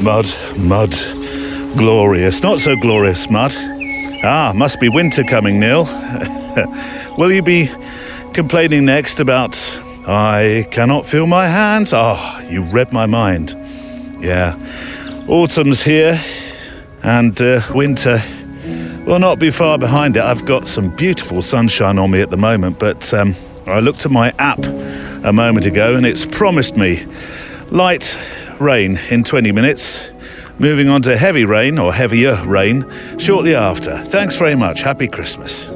Mud, mud, glorious. Not so glorious mud. Must be winter coming, Neil. Will you be complaining next about I cannot feel my hands? You read my mind. Yeah, autumn's here and winter will not be far behind it. I've got some beautiful sunshine on me at the moment, but I looked at my app a moment ago and it's promised me light rain in 20 minutes, moving on to heavy rain or heavier rain shortly after. Thanks very much. Happy Christmas.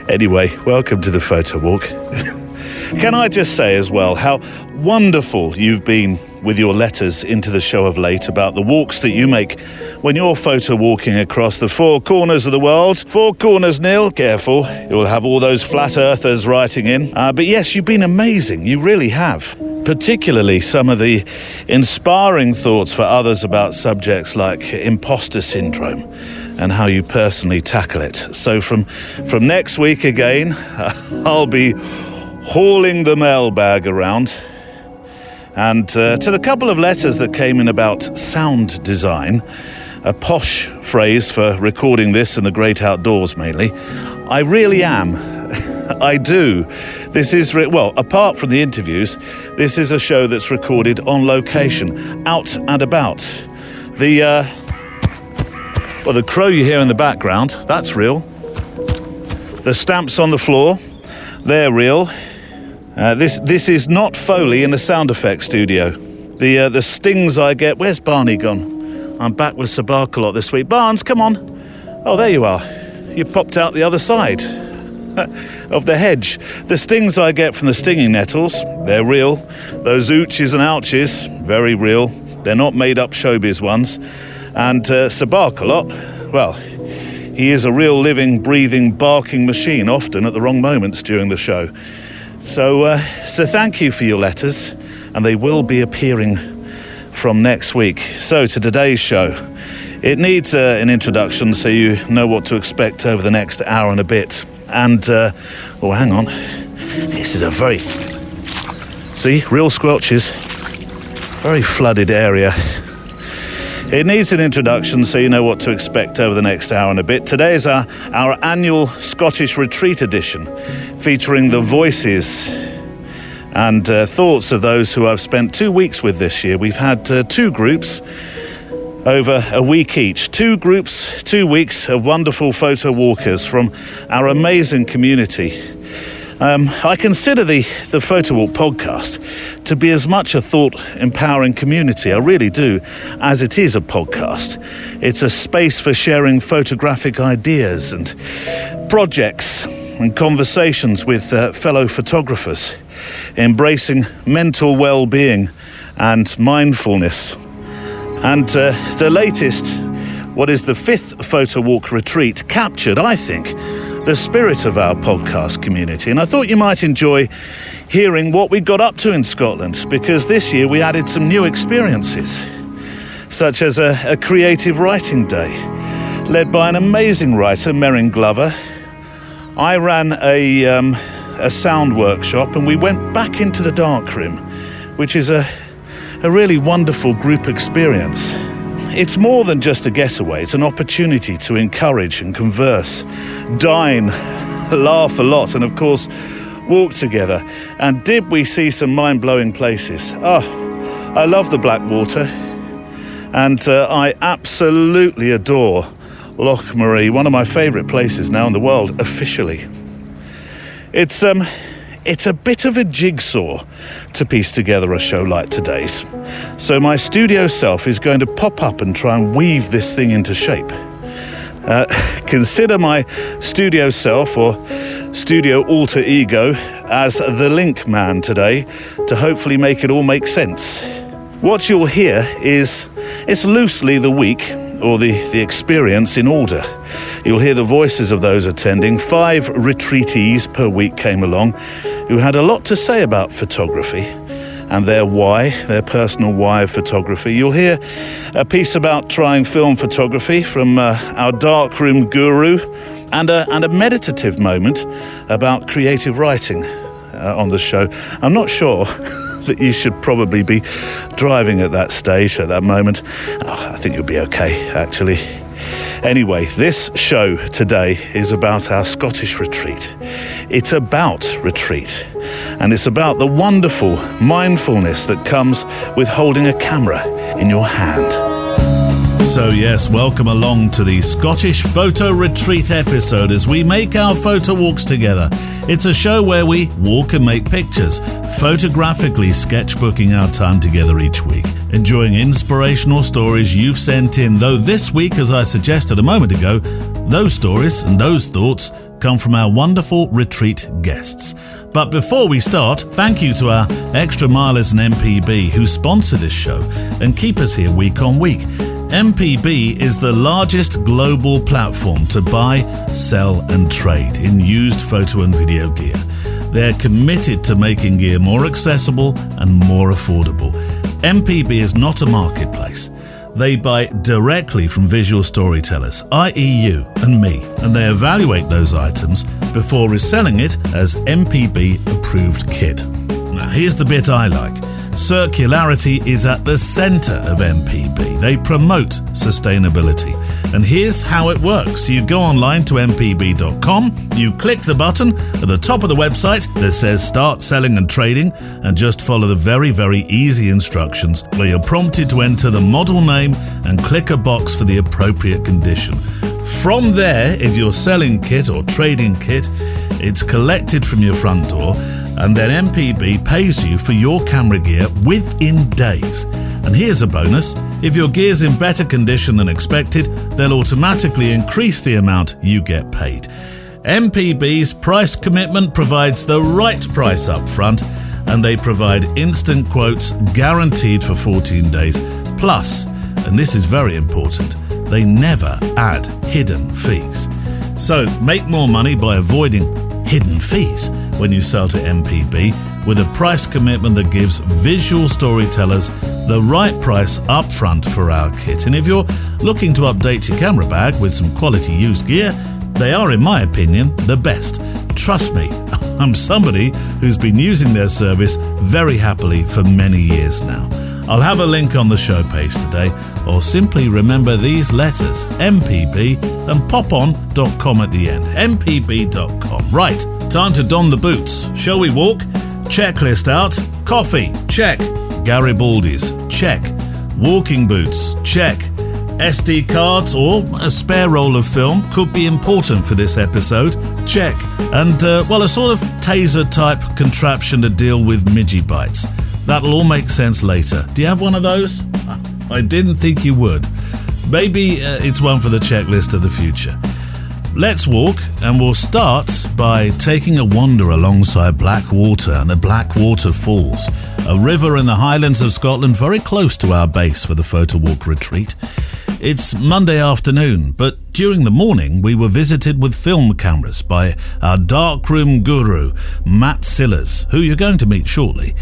Anyway, welcome to the Photowalk. Can I just say as well how wonderful you've been with your letters into the show of late about the walks that you make when you're photo walking across the four corners of the world. Four corners, Neil, careful. You'll have all those flat earthers writing in. But yes, you've been amazing. You really have. Particularly some of the inspiring thoughts for others about subjects like imposter syndrome and how you personally tackle it. So from next week again, I'll be hauling the mailbag around. And to the couple of letters that came in about sound design, a posh phrase for recording this in the great outdoors mainly, I really am. I do. This is, apart from the interviews, this is a show that's recorded on location, out and about. The crow you hear in the background, that's real. The stamps on the floor, they're real. This is not Foley in a sound effects studio. The stings I get... Where's Barney gone? I'm back with Sir Barkalot this week. Barnes, come on. Oh, there you are. You popped out the other side of the hedge. The stings I get from the stinging nettles, they're real. Those ooches and ouches, very real. They're not made-up showbiz ones. And Sir Barkalot, well, he is a real living, breathing, barking machine, often at the wrong moments during the show. So thank you for your letters, and they will be appearing from next week. So to today's show, it needs an introduction so you know what to expect over the next hour and a bit. And, hang on, this is a real squelches, very flooded area. It needs an introduction so you know what to expect over the next hour and a bit. Today is our annual Scottish Retreat edition, featuring the voices and thoughts of those who I've spent 2 weeks with this year. We've had two groups over a week each. 2 groups, 2 weeks of wonderful photo walkers from our amazing community. I consider the Photowalk podcast to be as much a thought-empowering community, I really do, as it is a podcast. It's a space for sharing photographic ideas and projects and conversations with fellow photographers, embracing mental well-being and mindfulness. And the latest, what is the 5th Photowalk Retreat, captured, I think, the spirit of our podcast community. And I thought you might enjoy hearing what we got up to in Scotland, because this year we added some new experiences, such as a creative writing day, led by an amazing writer, Merryn Glover. I ran a sound workshop, and we went back into the darkroom, which is a really wonderful group experience. It's more than just a getaway. It's an opportunity to encourage and converse, dine, laugh a lot, and of course, walk together. And did we see some mind-blowing places? I love the Blackwater, and I absolutely adore Loch Maree, one of my favourite places now in the world, officially. It's a bit of a jigsaw to piece together a show like today's. So my studio self is going to pop up and try and weave this thing into shape. Consider my studio self or studio alter ego as the link man today to hopefully make it all make sense. What you'll hear is, it's loosely the week or the experience in order. You'll hear the voices of those attending. 5 retreatees per week came along who had a lot to say about photography and their personal why of photography. You'll hear a piece about trying film photography from our darkroom guru, and a meditative moment about creative writing. on the show. I'm not sure that you should probably be driving at that stage, at that moment. I think you'll be okay, actually. Anyway, this show today is about our Scottish retreat. It's about retreat, and it's about the wonderful mindfulness that comes with holding a camera in your hand. So yes, welcome along to the Scottish Photo Retreat episode as we make our photo walks together. It's a show where we walk and make pictures, photographically sketchbooking our time together each week, enjoying inspirational stories you've sent in, though this week, as I suggested a moment ago, those stories and those thoughts come from our wonderful retreat guests. But before we start, thank you to our extra milers and MPB who sponsor this show and keep us here week on week. MPB is the largest global platform to buy, sell and trade in used photo and video gear. They're committed to making gear more accessible and more affordable. MPB is not a marketplace. They buy directly from visual storytellers, i.e. you and me, and they evaluate those items before reselling it as MPB approved kit. Now here's the bit I like. Circularity is at the centre of MPB. They promote sustainability. And here's how it works. You go online to mpb.com, you click the button at the top of the website that says Start Selling and Trading, and just follow the very, very easy instructions where you're prompted to enter the model name and click a box for the appropriate condition. From there, if you're selling kit or trading kit, it's collected from your front door, and then MPB pays you for your camera gear within days. And here's a bonus. If your gear's in better condition than expected, they'll automatically increase the amount you get paid. MPB's price commitment provides the right price up front, and they provide instant quotes guaranteed for 14 days. Plus, and this is very important, they never add hidden fees. So make more money by avoiding hidden fees when you sell to MPB with a price commitment that gives visual storytellers the right price up front for our kit. And if you're looking to update your camera bag with some quality used gear, they are, in my opinion, the best. Trust me, I'm somebody who's been using their service very happily for many years now. I'll have a link on the show page today, or simply remember these letters, MPB, and popon.com at the end, mpb.com. Right, time to don the boots. Shall we walk? Checklist out. Coffee, check. Garibaldi's, check. Walking boots, check. SD cards or a spare roll of film could be important for this episode, check. And, a sort of taser-type contraption to deal with midgie bites. That'll all make sense later. Do you have one of those? I didn't think you would. Maybe it's one for the checklist of the future. Let's walk, and we'll start by taking a wander alongside Blackwater and the Blackwater Falls, a river in the Highlands of Scotland very close to our base for the Photowalk Retreat. It's Monday afternoon, but during the morning we were visited with film cameras by our darkroom guru, Matt Sillers, who you're going to meet shortly.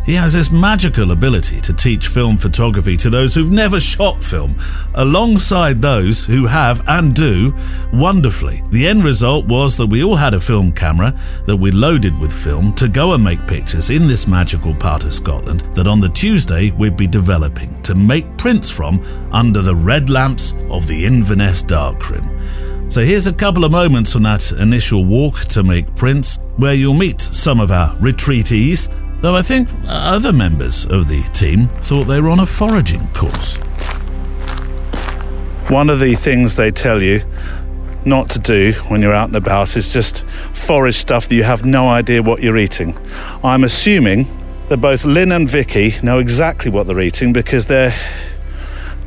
He has this magical ability to teach film photography to those who've never shot film, alongside those who have and do wonderfully. The end result was that we all had a film camera that we loaded with film to go and make pictures in this magical part of Scotland that on the Tuesday we'd be developing to make prints from under the red lamps of the Inverness darkroom. So here's a couple of moments from that initial walk to make prints where you'll meet some of our retreatees, though I think other members of the team thought they were on a foraging course. One of the things they tell you not to do when you're out and about is just forage stuff that you have no idea what you're eating. I'm assuming that both Lynn and Vicky know exactly what they're eating because they're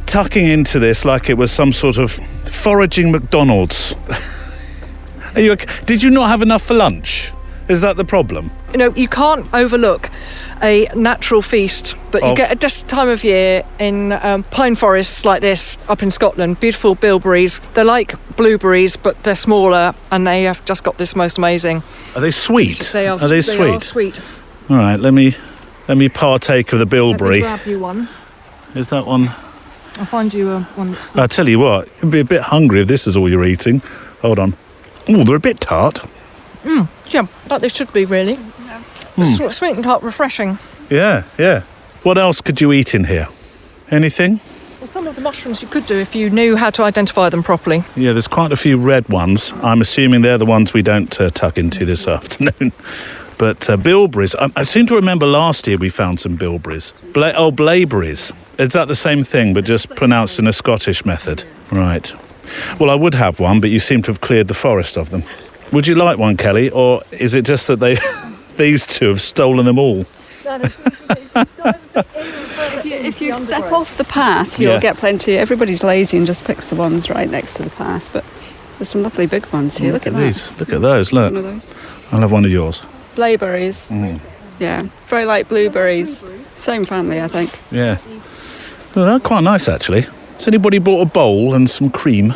tucking into this like it was some sort of foraging McDonald's. Did you not have enough for lunch? Is that the problem? You know, you can't overlook a natural feast that you get at this time of year in pine forests like this up in Scotland. Beautiful bilberries. They're like blueberries, but they're smaller, and they have just got this most amazing. Are they sweet? They are sweet. They are sweet. All right, let me partake of the bilberry. Let me grab you one. Is that one? I'll find you one. I'll tell you what, you'll be a bit hungry if this is all you're eating. Hold on. Oh, they're a bit tart. Yeah, like they should be, really. Sweet and tart, refreshing. Yeah, yeah. What else could you eat in here? Anything? Well, some of the mushrooms you could do if you knew how to identify them properly. Yeah, there's quite a few red ones. I'm assuming they're the ones we don't tuck into this afternoon. But bilberries, I seem to remember last year we found some bilberries. Blaeberries. Is that the same thing, but just pronounced in a Scottish method? Right. Well, I would have one, but you seem to have cleared the forest of them. Would you like one, Kelly, or is it just that these two have stolen them all? If you step off the path, you'll get plenty. Everybody's lazy and just picks the ones right next to the path, but there's some lovely big ones here. Look at these. Look at those. Look. One of those. I'll have one of yours. Blaeberries. Yeah, very like blueberries. Same family, I think. Yeah. Well, they're quite nice, actually. Has anybody bought a bowl and some cream?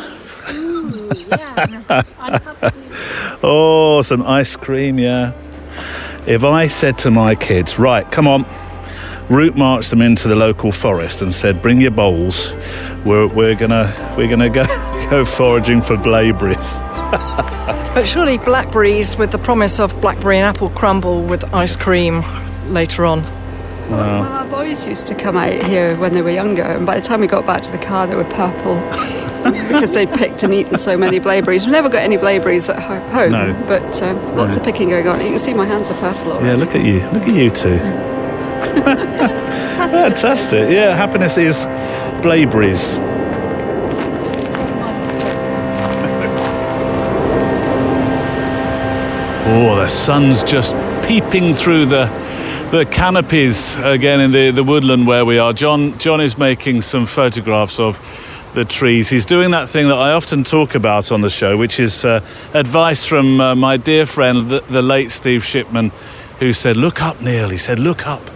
Oh, some ice cream, yeah. If I said to my kids, right, come on, route march them into the local forest and said, bring your bowls, we're gonna go foraging for blaeberries. But surely blackberries with the promise of blackberry and apple crumble with ice cream later on. Well, our boys used to come out here when they were younger, and by the time we got back to the car, they were purple because they'd picked and eaten so many blaeberries. We've never got any blaeberries at home, but lots of picking going on. You can see my hands are purple already. Yeah, look at you two. Fantastic. Yeah, happiness is blaeberries. Oh, the sun's just peeping through the canopies again in the woodland where we are. John is making some photographs of the trees. He's doing that thing that I often talk about on the show, which is advice from my dear friend, the late Steve Shipman, who said, look up, Neil. He said, look up,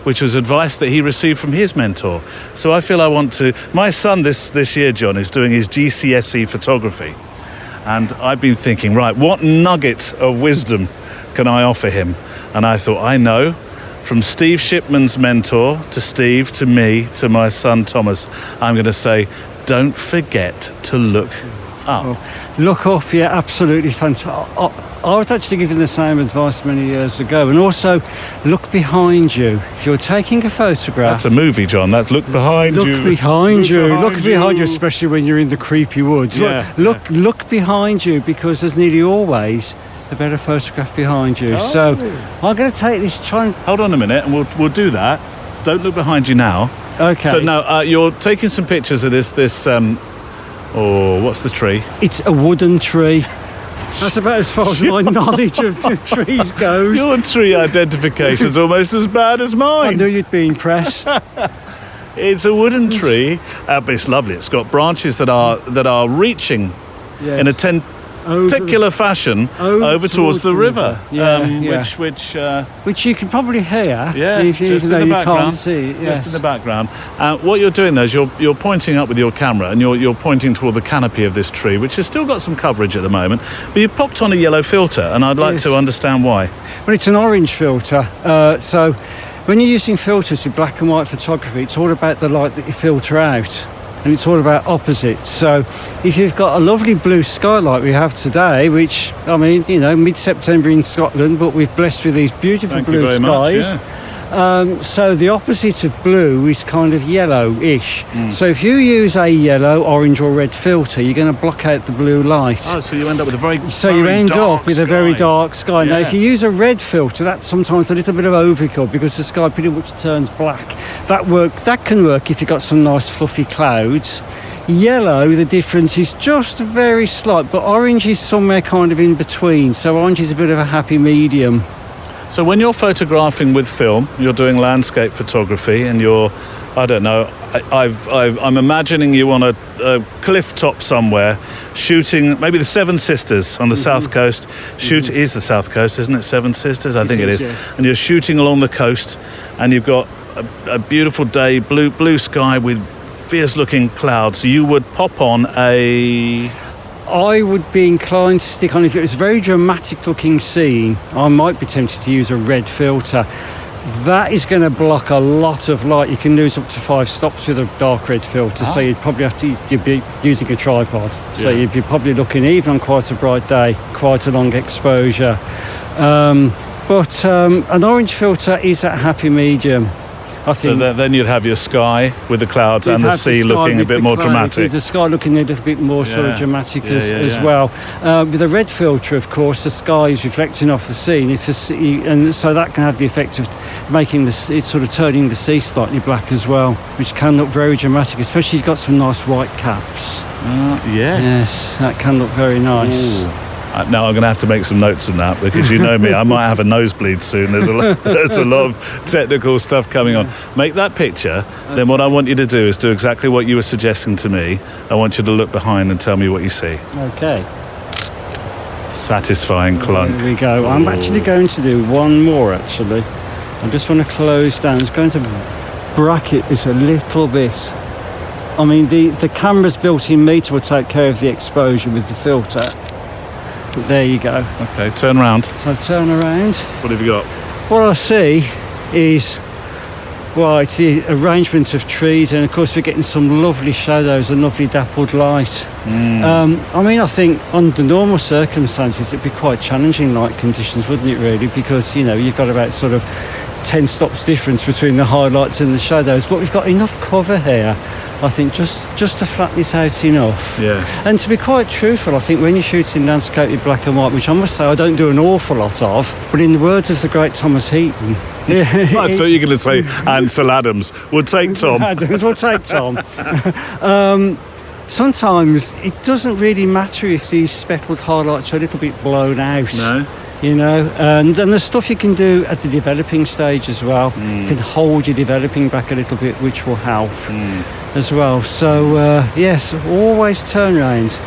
which was advice that he received from his mentor. So I feel I want to... My son this year, John, is doing his GCSE photography. And I've been thinking, right, what nugget of wisdom can I offer him? And I thought, I know, from Steve Shipman's mentor to Steve, to me, to my son Thomas, I'm going to say, don't forget to look up. Oh, look up, yeah, absolutely fantastic. I was actually given the same advice many years ago. And also, look behind you. If you're taking a photograph... That's a movie, John. That's look behind you. Look behind you, especially when you're in the creepy woods. Yeah. Look behind you, because there's nearly always a better photograph behind you. Oh. So I'm going to take this... Hold on a minute, and we'll do that. Don't look behind you now. Okay. So now, you're taking some pictures of this what's the tree? It's a wooden tree. That's about as far as my knowledge of the trees goes. Your tree identification's almost as bad as mine. I knew you'd be impressed. It's a wooden tree, but it's lovely. It's got branches that are reaching in a tentacular fashion over towards the river. Which you can probably hear. Yeah, even though you can't see. Yes. Just in the background. What you're doing though is you're pointing up with your camera, and you're pointing toward the canopy of this tree, which has still got some coverage at the moment. But you've popped on a yellow filter, and I'd like to understand why. Well, it's an orange filter. So when you're using filters with black and white photography, it's all about the light that you filter out. And it's all about opposites. So if you've got a lovely blue sky like we have today, which, I mean, mid-September in Scotland, but we're blessed with these beautiful blue skies. Much, yeah. So the opposite of blue is kind of yellowish. So if you use a yellow, orange or red filter, you're going to block out the blue light. Oh, so you end up with a very very dark sky. Yeah. Now, if you use a red filter, that's sometimes a little bit of overkill because the sky pretty much turns black. That can work if you've got some nice fluffy clouds. Yellow, the difference is just very slight, but orange is somewhere kind of in between. So orange is a bit of a happy medium. So when you're photographing with film, you're doing landscape photography, and I'm imagining you on a cliff top somewhere, shooting maybe the Seven Sisters on the south coast. Is the south coast, isn't it? Seven Sisters, I think it is. Yes. And you're shooting along the coast, and you've got a beautiful day, blue sky with fierce-looking clouds. You would pop on I would be inclined to stick on, if it was a very dramatic looking scene, I might be tempted to use a red filter. That is going to block a lot of light. You can lose up to 5 stops with a dark red filter, so you'd probably you'd be using a tripod. So you'd be probably looking, even on quite a bright day, quite a long exposure. But an orange filter is that happy medium, I think. So then you'd have your sky with the clouds and the sea looking a bit more dramatic. With the sky looking a little bit more sort of dramatic as well. With a red filter, of course, the sky is reflecting off the sea, and so that can have the effect of making it's sort of turning the sea slightly black as well, which can look very dramatic, especially if you've got some nice white caps. Yes, that can look very nice. Ooh. Now I'm going to have to make some notes on that, because you know me, I might have a nosebleed soon. There's a lot of technical stuff coming on. Make that picture, then what I want you to do is do exactly what you were suggesting to me. I want you to look behind and tell me what you see. Okay. Satisfying clunk. There we go. I'm actually going to do one more, actually. I just want to close down. I'm just going to bracket this a little bit. I mean, the camera's built-in meter will take care of the exposure with the filter. But there you go. Okay, turn around. So turn around. What have you got? What I see is, well, it's the arrangement of trees, and of course we're getting some lovely shadows and lovely dappled light. I mean, I think under normal circumstances it'd be quite challenging light conditions, wouldn't it, really? Because, you know, you've got about sort of 10 stops difference between the highlights and the shadows, but we've got enough cover here, I think, just to flatten this out enough. Yeah. And to be quite truthful, I think when you're shooting landscape with black and white, which I must say I don't do an awful lot of, but in the words of the great Thomas Heaton... I thought you were going to say Ansel Adams. We'll take Tom. We'll take Tom. Sometimes it doesn't really matter if these speckled highlights are a little bit blown out. No. You know, and there's stuff you can do at the developing stage as well. You can hold your developing back a little bit, which will help as well. So yes, always turn around.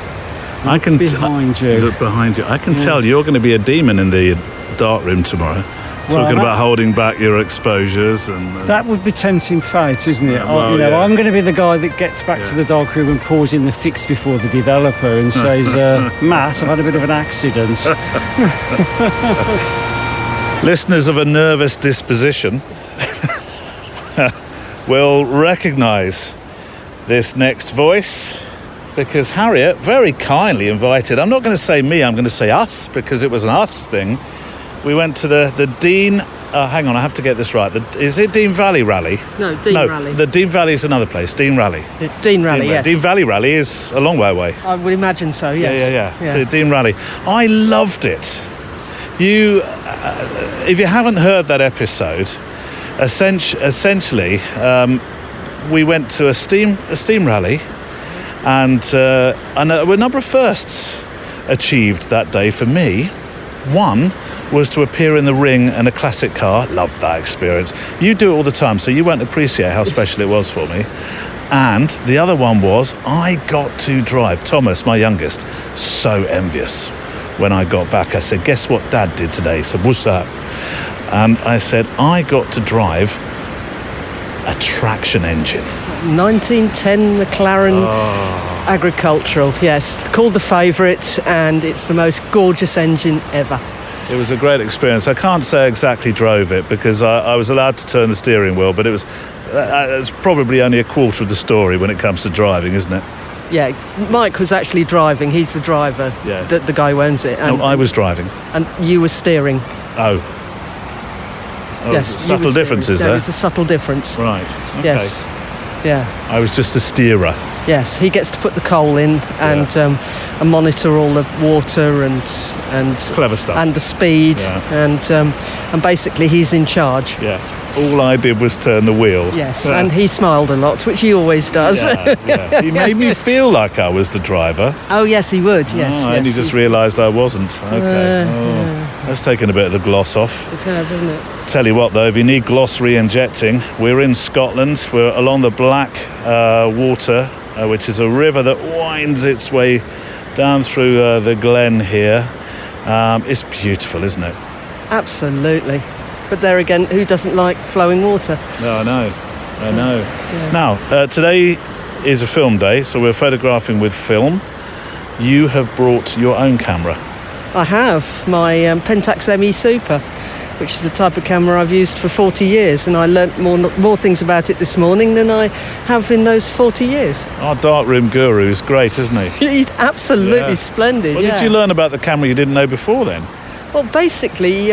I can behind you. Look behind you. I can tell you're going to be a demon in the darkroom tomorrow. Talking about holding back your exposures and that would be tempting fate, isn't it? Well, I'm going to be the guy that gets back to the darkroom and pours in the fix before the developer and says, Matt, I've had a bit of an accident. Listeners of a nervous disposition will recognise this next voice, because Harriet very kindly invited, I'm not going to say me, I'm going to say us, because it was an us thing. We went to the Dean... hang on, I have to get this right. Is it Dean Valley Rally? No, Dean Rally. The Dean Valley is another place. Dean Rally. Dean Rally, yes. Dean Valley Rally is a long way away. I would imagine so, yes. Yeah. So Dean Rally. I loved it. You, if you haven't heard that episode, essentially, we went to a steam rally, and there were a number of firsts achieved that day for me. One was to appear in the ring in a classic car. Loved that experience. You do it all the time, so you won't appreciate how special it was for me. And the other one was I got to drive. Thomas, my youngest, so envious. When I got back, I said, guess what Dad did today? He said, what's that? And I said, I got to drive a traction engine. 1910 McLaren agricultural, yes. Called the favourite, and it's the most gorgeous engine ever. It was a great experience. I can't say I exactly drove it because I was allowed to turn the steering wheel, but it's probably only a quarter of the story when it comes to driving, isn't it? Yeah, Mike was actually driving. He's the driver, the guy who owns it. And, no, I was driving. And you were steering. Oh, yes. Subtle differences there? It's a subtle difference. Right, okay. Yes, yeah. I was just a steerer. Yes, he gets to put the coal in and monitor all the water and clever stuff and the speed and basically he's in charge. Yeah, all I did was turn the wheel. Yes, and he smiled a lot, which he always does. Yeah. He made me feel like I was the driver. Oh yes, he would. Yes, I only just realised I wasn't. Okay, that's taken a bit of the gloss off. It has, hasn't it? Tell you what though, if you need gloss re-injecting, we're in Scotland. We're along the Black Water, which is a river that winds its way down through the glen here. It's beautiful, isn't it? Absolutely. But there again, who doesn't like flowing water? No, I know. Yeah. Now, today is a film day, so we're photographing with film. You have brought your own camera. I have, my Pentax ME Super, which is a type of camera I've used for 40 years, and I learnt more things about it this morning than I have in those 40 years. Our darkroom guru is great, isn't he? He's absolutely splendid. What did you learn about the camera you didn't know before then? Well, basically,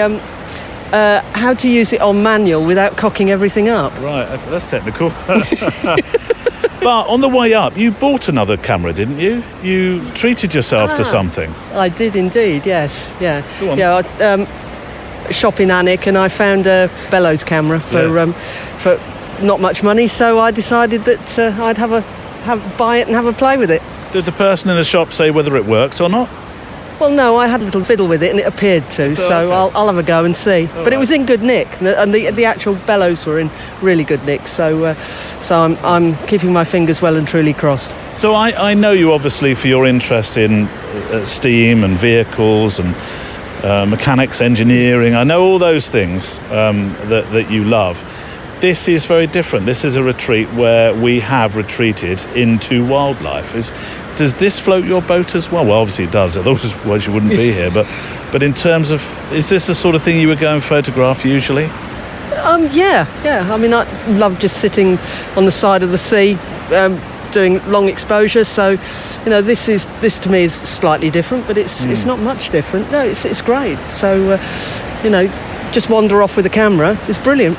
how to use it on manual without cocking everything up. Right, okay, that's technical. But on the way up, you bought another camera, didn't you? You treated yourself to something. I did indeed, yes. Yeah. Go on. Yeah, shop in Alnwick, and I found a bellows camera for not much money, so I decided that I'd buy it and have a play with it. Did the person in the shop say whether it works or not? Well, no, I had a little fiddle with it and it appeared to, so okay. I'll have a go and see. But it was in good nick, and the actual bellows were in really good nick, so I'm keeping my fingers well and truly crossed. So I know you obviously for your interest in steam and vehicles and mechanics, engineering. I know all those things that you love. This is very different. This is a retreat where we have retreated into wildlife. Does this float your boat as well? Well, obviously it does, otherwise you wouldn't be here. But in terms of, is this the sort of thing you would go and photograph usually? Yeah. I mean, I love just sitting on the side of the sea, doing long exposure. So, this to me is slightly different, but it's not much different. No, it's great. So, just wander off with a camera. It's brilliant.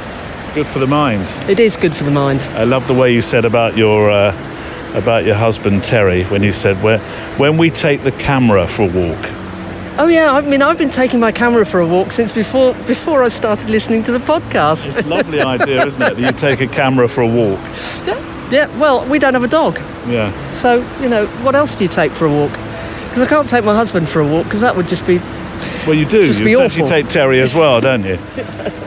Good for the mind. It is good for the mind. I love the way you said about your husband Terry when you said when we take the camera for a walk. Oh yeah, I mean I've been taking my camera for a walk since before I started listening to the podcast. It's a lovely idea, isn't it? That you take a camera for a walk. Yeah. Well, we don't have a dog. Yeah. So what else do you take for a walk? Because I can't take my husband for a walk because that would just be. Well, you do. You awful. take Terry as well, don't you?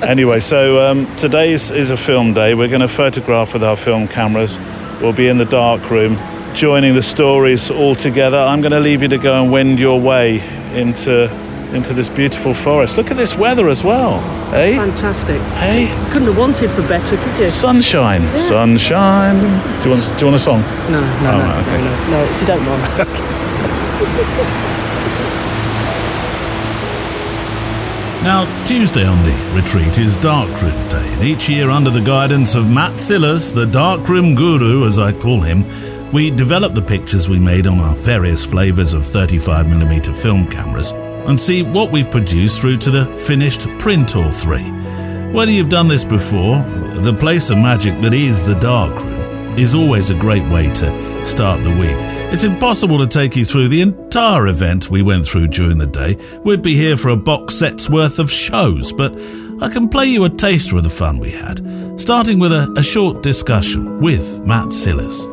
Anyway, so today is a film day. We're going to photograph with our film cameras. We'll be in the darkroom, joining the stories all together. I'm going to leave you to go and wend your way into this beautiful forest. Look at this weather as well, eh? Fantastic. Hey? Couldn't have wanted for better, could you? Sunshine, sunshine. Do you want a song? No, okay. no, if you don't mind. Now, Tuesday on the retreat is Darkroom Day, and each year under the guidance of Matt Sillers, the Darkroom Guru as I call him, we develop the pictures we made on our various flavours of 35mm film cameras and see what we've produced through to the finished print or three. Whether you've done this before, the place of magic that is the Darkroom is always a great way to start the week. It's impossible to take you through the entire event we went through during the day. We'd be here for a box set's worth of shows, but I can play you a taster of the fun we had, starting with a short discussion with Matt Sillers.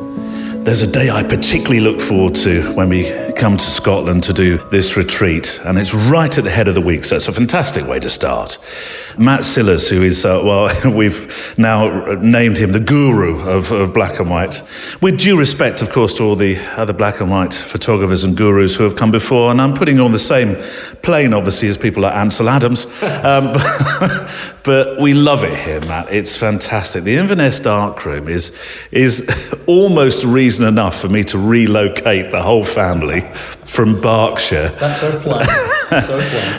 There's a day I particularly look forward to when we come to Scotland to do this retreat, and it's right at the head of the week, so it's a fantastic way to start. Matt Sillers, who is, we've now named him the guru of black and white. With due respect, of course, to all the other black and white photographers and gurus who have come before, and I'm putting you on the same plane, obviously, as people like Ansel Adams. But we love it here, Matt. It's fantastic. The Inverness Darkroom is almost reason enough for me to relocate the whole family from Berkshire. That's our plan.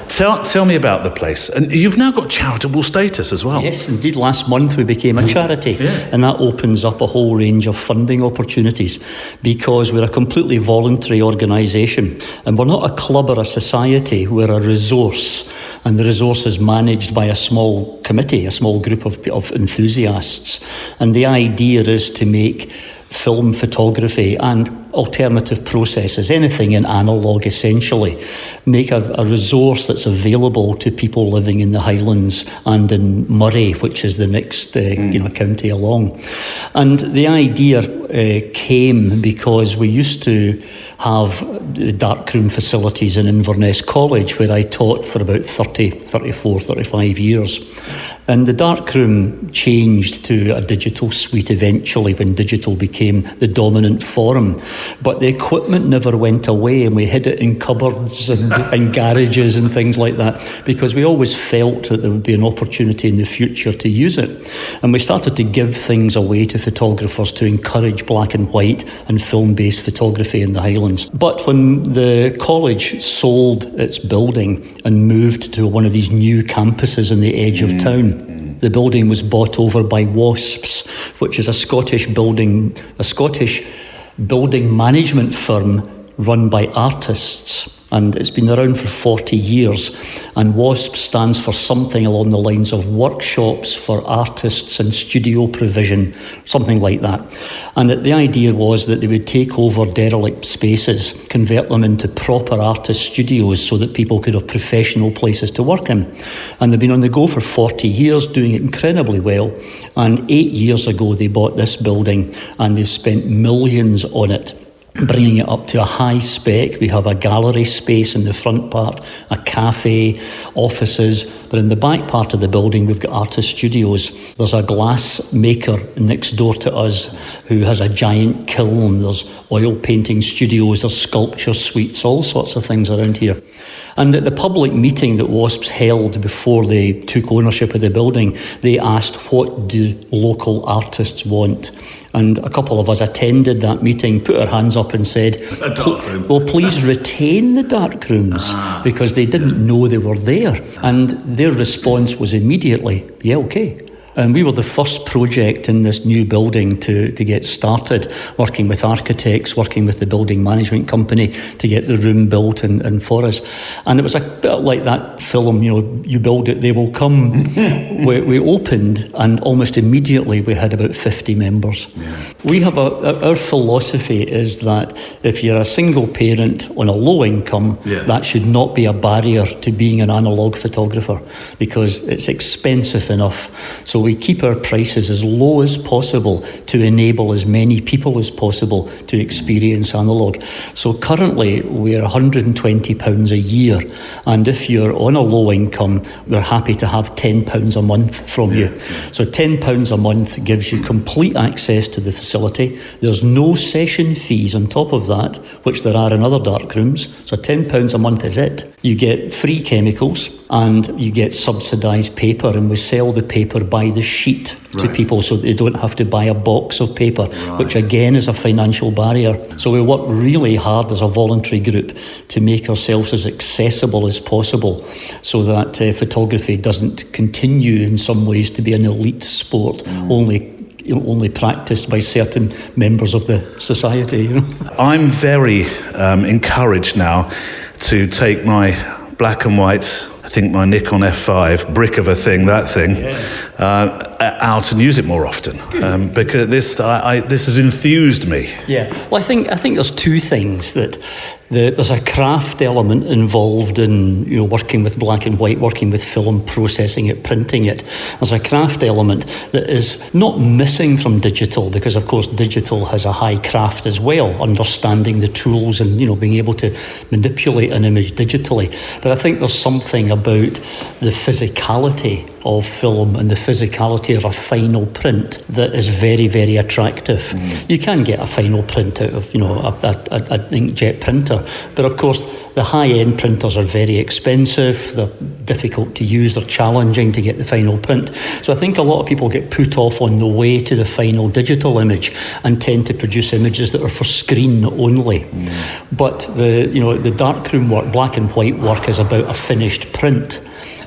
Tell me about the place. And you've now got charitable status as well. Yes, indeed. Last month we became a charity, and that opens up a whole range of funding opportunities because we're a completely voluntary organisation, and we're not a club or a society. We're a resource, and the resource is managed by a small committee, a small group of enthusiasts. And the idea is to make film photography and alternative processes, anything in analogue essentially, make a resource that's available to people living in the Highlands and in Moray, which is the next county along. And the idea came because we used to have darkroom facilities in Inverness College, where I taught for about 35 years. And the darkroom changed to a digital suite eventually when digital became the dominant form. But the equipment never went away, and we hid it in cupboards and in garages and things like that, because we always felt that there would be an opportunity in the future to use it. And we started to give things away to photographers to encourage black and white and film-based photography in the Highlands. But when the college sold its building and moved to one of these new campuses on the edge of town, the building was bought over by Wasps, which is a Scottish building management firm run by artists and it's been around for 40 years. And WASP stands for something along the lines of Workshops for Artists and Studio Provision, something like that. And the idea was that they would take over derelict spaces, convert them into proper artist studios so that people could have professional places to work in. And they've been on the go for 40 years, doing it incredibly well. And 8 years ago, they bought this building and they've spent millions on it, bringing it up to a high spec. We have a gallery space in the front part, a cafe, offices, but in the back part of the building we've got artist studios. There's a glass maker next door to us who has a giant kiln. There's oil painting studios, there's sculpture suites, all sorts of things around here. And at the public meeting that WASPs held before they took ownership of the building, they asked, what do local artists want? And a couple of us attended that meeting, put our hands up and said, well, please retain the dark rooms, because they didn't know they were there. And their response was immediately, yeah, okay. And we were the first project in this new building to get started, working with architects, working with the building management company to get the room built and for us. And it was a bit like that film, you build it, they will come. We opened and almost immediately we had about 50 members. Yeah. We have our philosophy is that if you're a single parent on a low income, that should not be a barrier to being an analogue photographer, because it's expensive enough. So we keep our prices as low as possible to enable as many people as possible to experience analogue. So currently we're £120 a year, and if you're on a low income, we're happy to have £10 a month from you. So £10 a month gives you complete access to the facility. There's no session fees on top of that, which there are in other dark rooms. So £10 a month is it. You get free chemicals and you get subsidised paper, and we sell the paper by the sheet to people so that they don't have to buy a box of paper, which again is a financial barrier. So we work really hard as a voluntary group to make ourselves as accessible as possible, so that photography doesn't continue in some ways to be an elite sport, only practiced by certain members of the society. I'm very encouraged now to take my black and white, I think my Nikon F5, brick of a thing, out and use it more often, because this has enthused me. Yeah, well, I think there's two things that. There's a craft element involved in working with black and white, working with film, processing it, printing it. There's a craft element that is not missing from digital, because of course digital has a high craft as well, understanding the tools and being able to manipulate an image digitally. But I think there's something about the physicality of film and the physicality of a final print that is very, very attractive. You can get a final print out of an inkjet printer, but of course the high-end printers are very expensive, they're difficult to use, they're challenging to get the final print. So I think a lot of people get put off on the way to the final digital image and tend to produce images that are for screen only. But the darkroom work, black and white work, is about a finished print,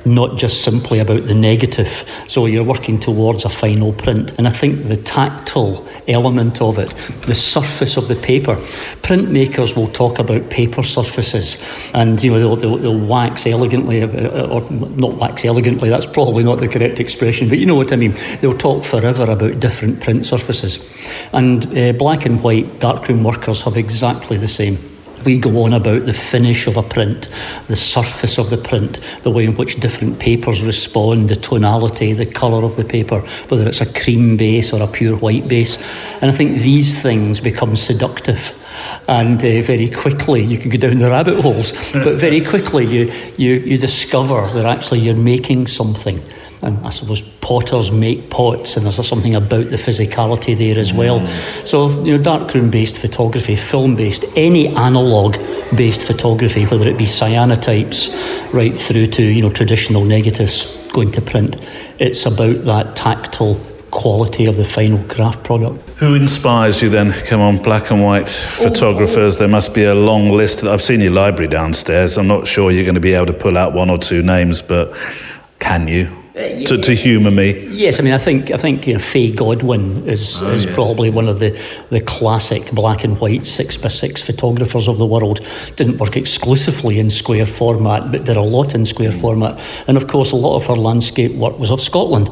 not just simply about the negative. So you're working towards a final print. And I think the tactile element of it, the surface of the paper, printmakers will talk about paper surfaces, and they'll wax elegantly, or not wax elegantly, that's probably not the correct expression, but you know what I mean. They'll talk forever about different print surfaces. And black and white darkroom workers have exactly the same. We go on about the finish of a print, the surface of the print, the way in which different papers respond, the tonality, the colour of the paper, whether it's a cream base or a pure white base. And I think these things become seductive. And very quickly, you can go down the rabbit holes, but very quickly you discover that actually you're making something. And I suppose potters make pots, and there's something about the physicality there as well. So, darkroom-based photography, film-based, any analogue-based photography, whether it be cyanotypes right through to, traditional negatives going to print, it's about that tactile quality of the final craft product. Who inspires you then? Come on, black and white photographers. There must be a long list. I've seen your library downstairs. I'm not sure you're going to be able to pull out one or two names, but can you? to humour me. Yes, I mean, I think Faye Godwin is probably one of the classic black and white 6x6 photographers of the world. Didn't work exclusively in square format, but did a lot in square format. And of course, a lot of her landscape work was of Scotland.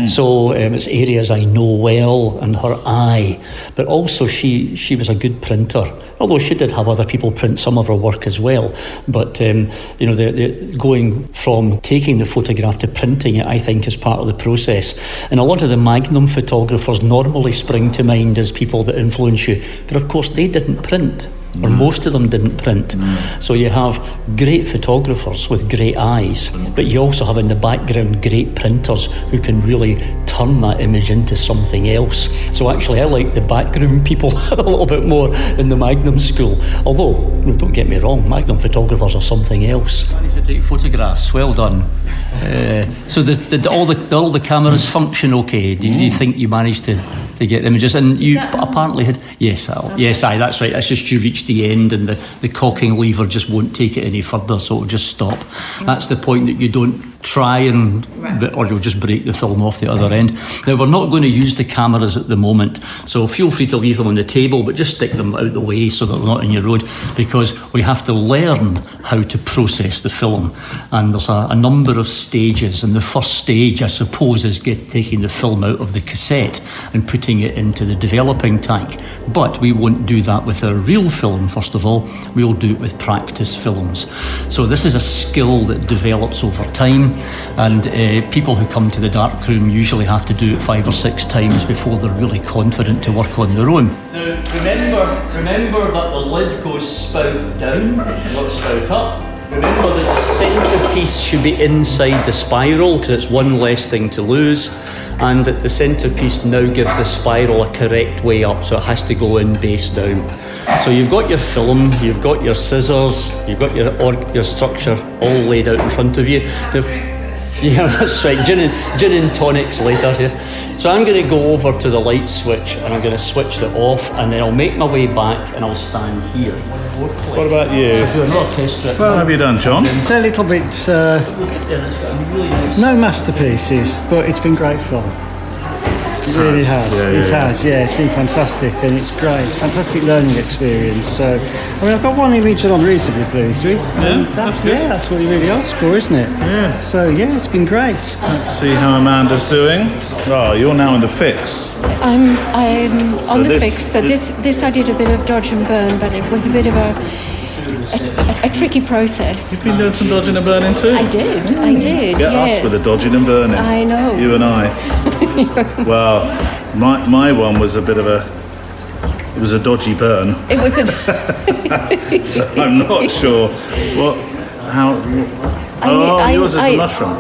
So it's areas I know well, and her eye. But also, she was a good printer, although she did have other people print some of her work as well. But the going from taking the photograph to printing it, I think, is part of the process. And a lot of the Magnum photographers normally spring to mind as people that influence you. But of course, they didn't print, or most of them didn't print. So you have great photographers with great eyes, but you also have in the background great printers who can really turn that image into something else. So actually, I like the backroom people a little bit more in the Magnum school. Although, don't get me wrong, Magnum photographers are something else. Managed to take photographs. Well done. So did all the cameras function okay? Do you think you managed to get images? And you apparently had... Yes, that's right. It's just you reach the end and the cocking lever just won't take it any further, so it'll just stop. That's the point that you don't try or you'll just break the film off the other end. Now, we're not going to use the cameras at the moment, so feel free to leave them on the table, but just stick them out the way so that they're not in your road, because we have to learn how to process the film. And there's a number of stages, and the first stage, I suppose, is taking the film out of the cassette and putting it into the developing tank. But we won't do that with our real film, first of all. We'll do it with practice films. So this is a skill that develops over time, and people who come to the darkroom usually have to do it 5 or 6 times before they're really confident to work on their own. Now, remember that the lid goes spout down, not spout up. Remember that the centrepiece should be inside the spiral, because it's one less thing to lose, and that the centrepiece now gives the spiral a correct way up, so it has to go in base down. So you've got your film, you've got your scissors, you've got your structure all laid out in front of you. Now, yeah, that's right. Gin and tonics later. Yes. So I'm going to go over to the light switch and I'm going to switch it off, and then I'll make my way back and I'll stand here. What about you? I'll do another test strip. What have you done, John? It's a little bit... no masterpieces, but it's been great fun. It really has. It's been fantastic, and it's great. It's a fantastic learning experience. So, I mean, I've got one image that I'm reasonably pleased with. That's good. That's what you really asked for, isn't it? Yeah. So, it's been great. Let's see how Amanda's doing. Oh, you're now in the fix. I'm on the fix, but this I did a bit of dodge and burn, but it was a bit of a tricky process. You've been doing some dodging and burning too? I did. Get us with the dodging and burning. I know. You and I. Well, my one was it was a dodgy burn. It was a... So I'm not sure yours is a mushroom.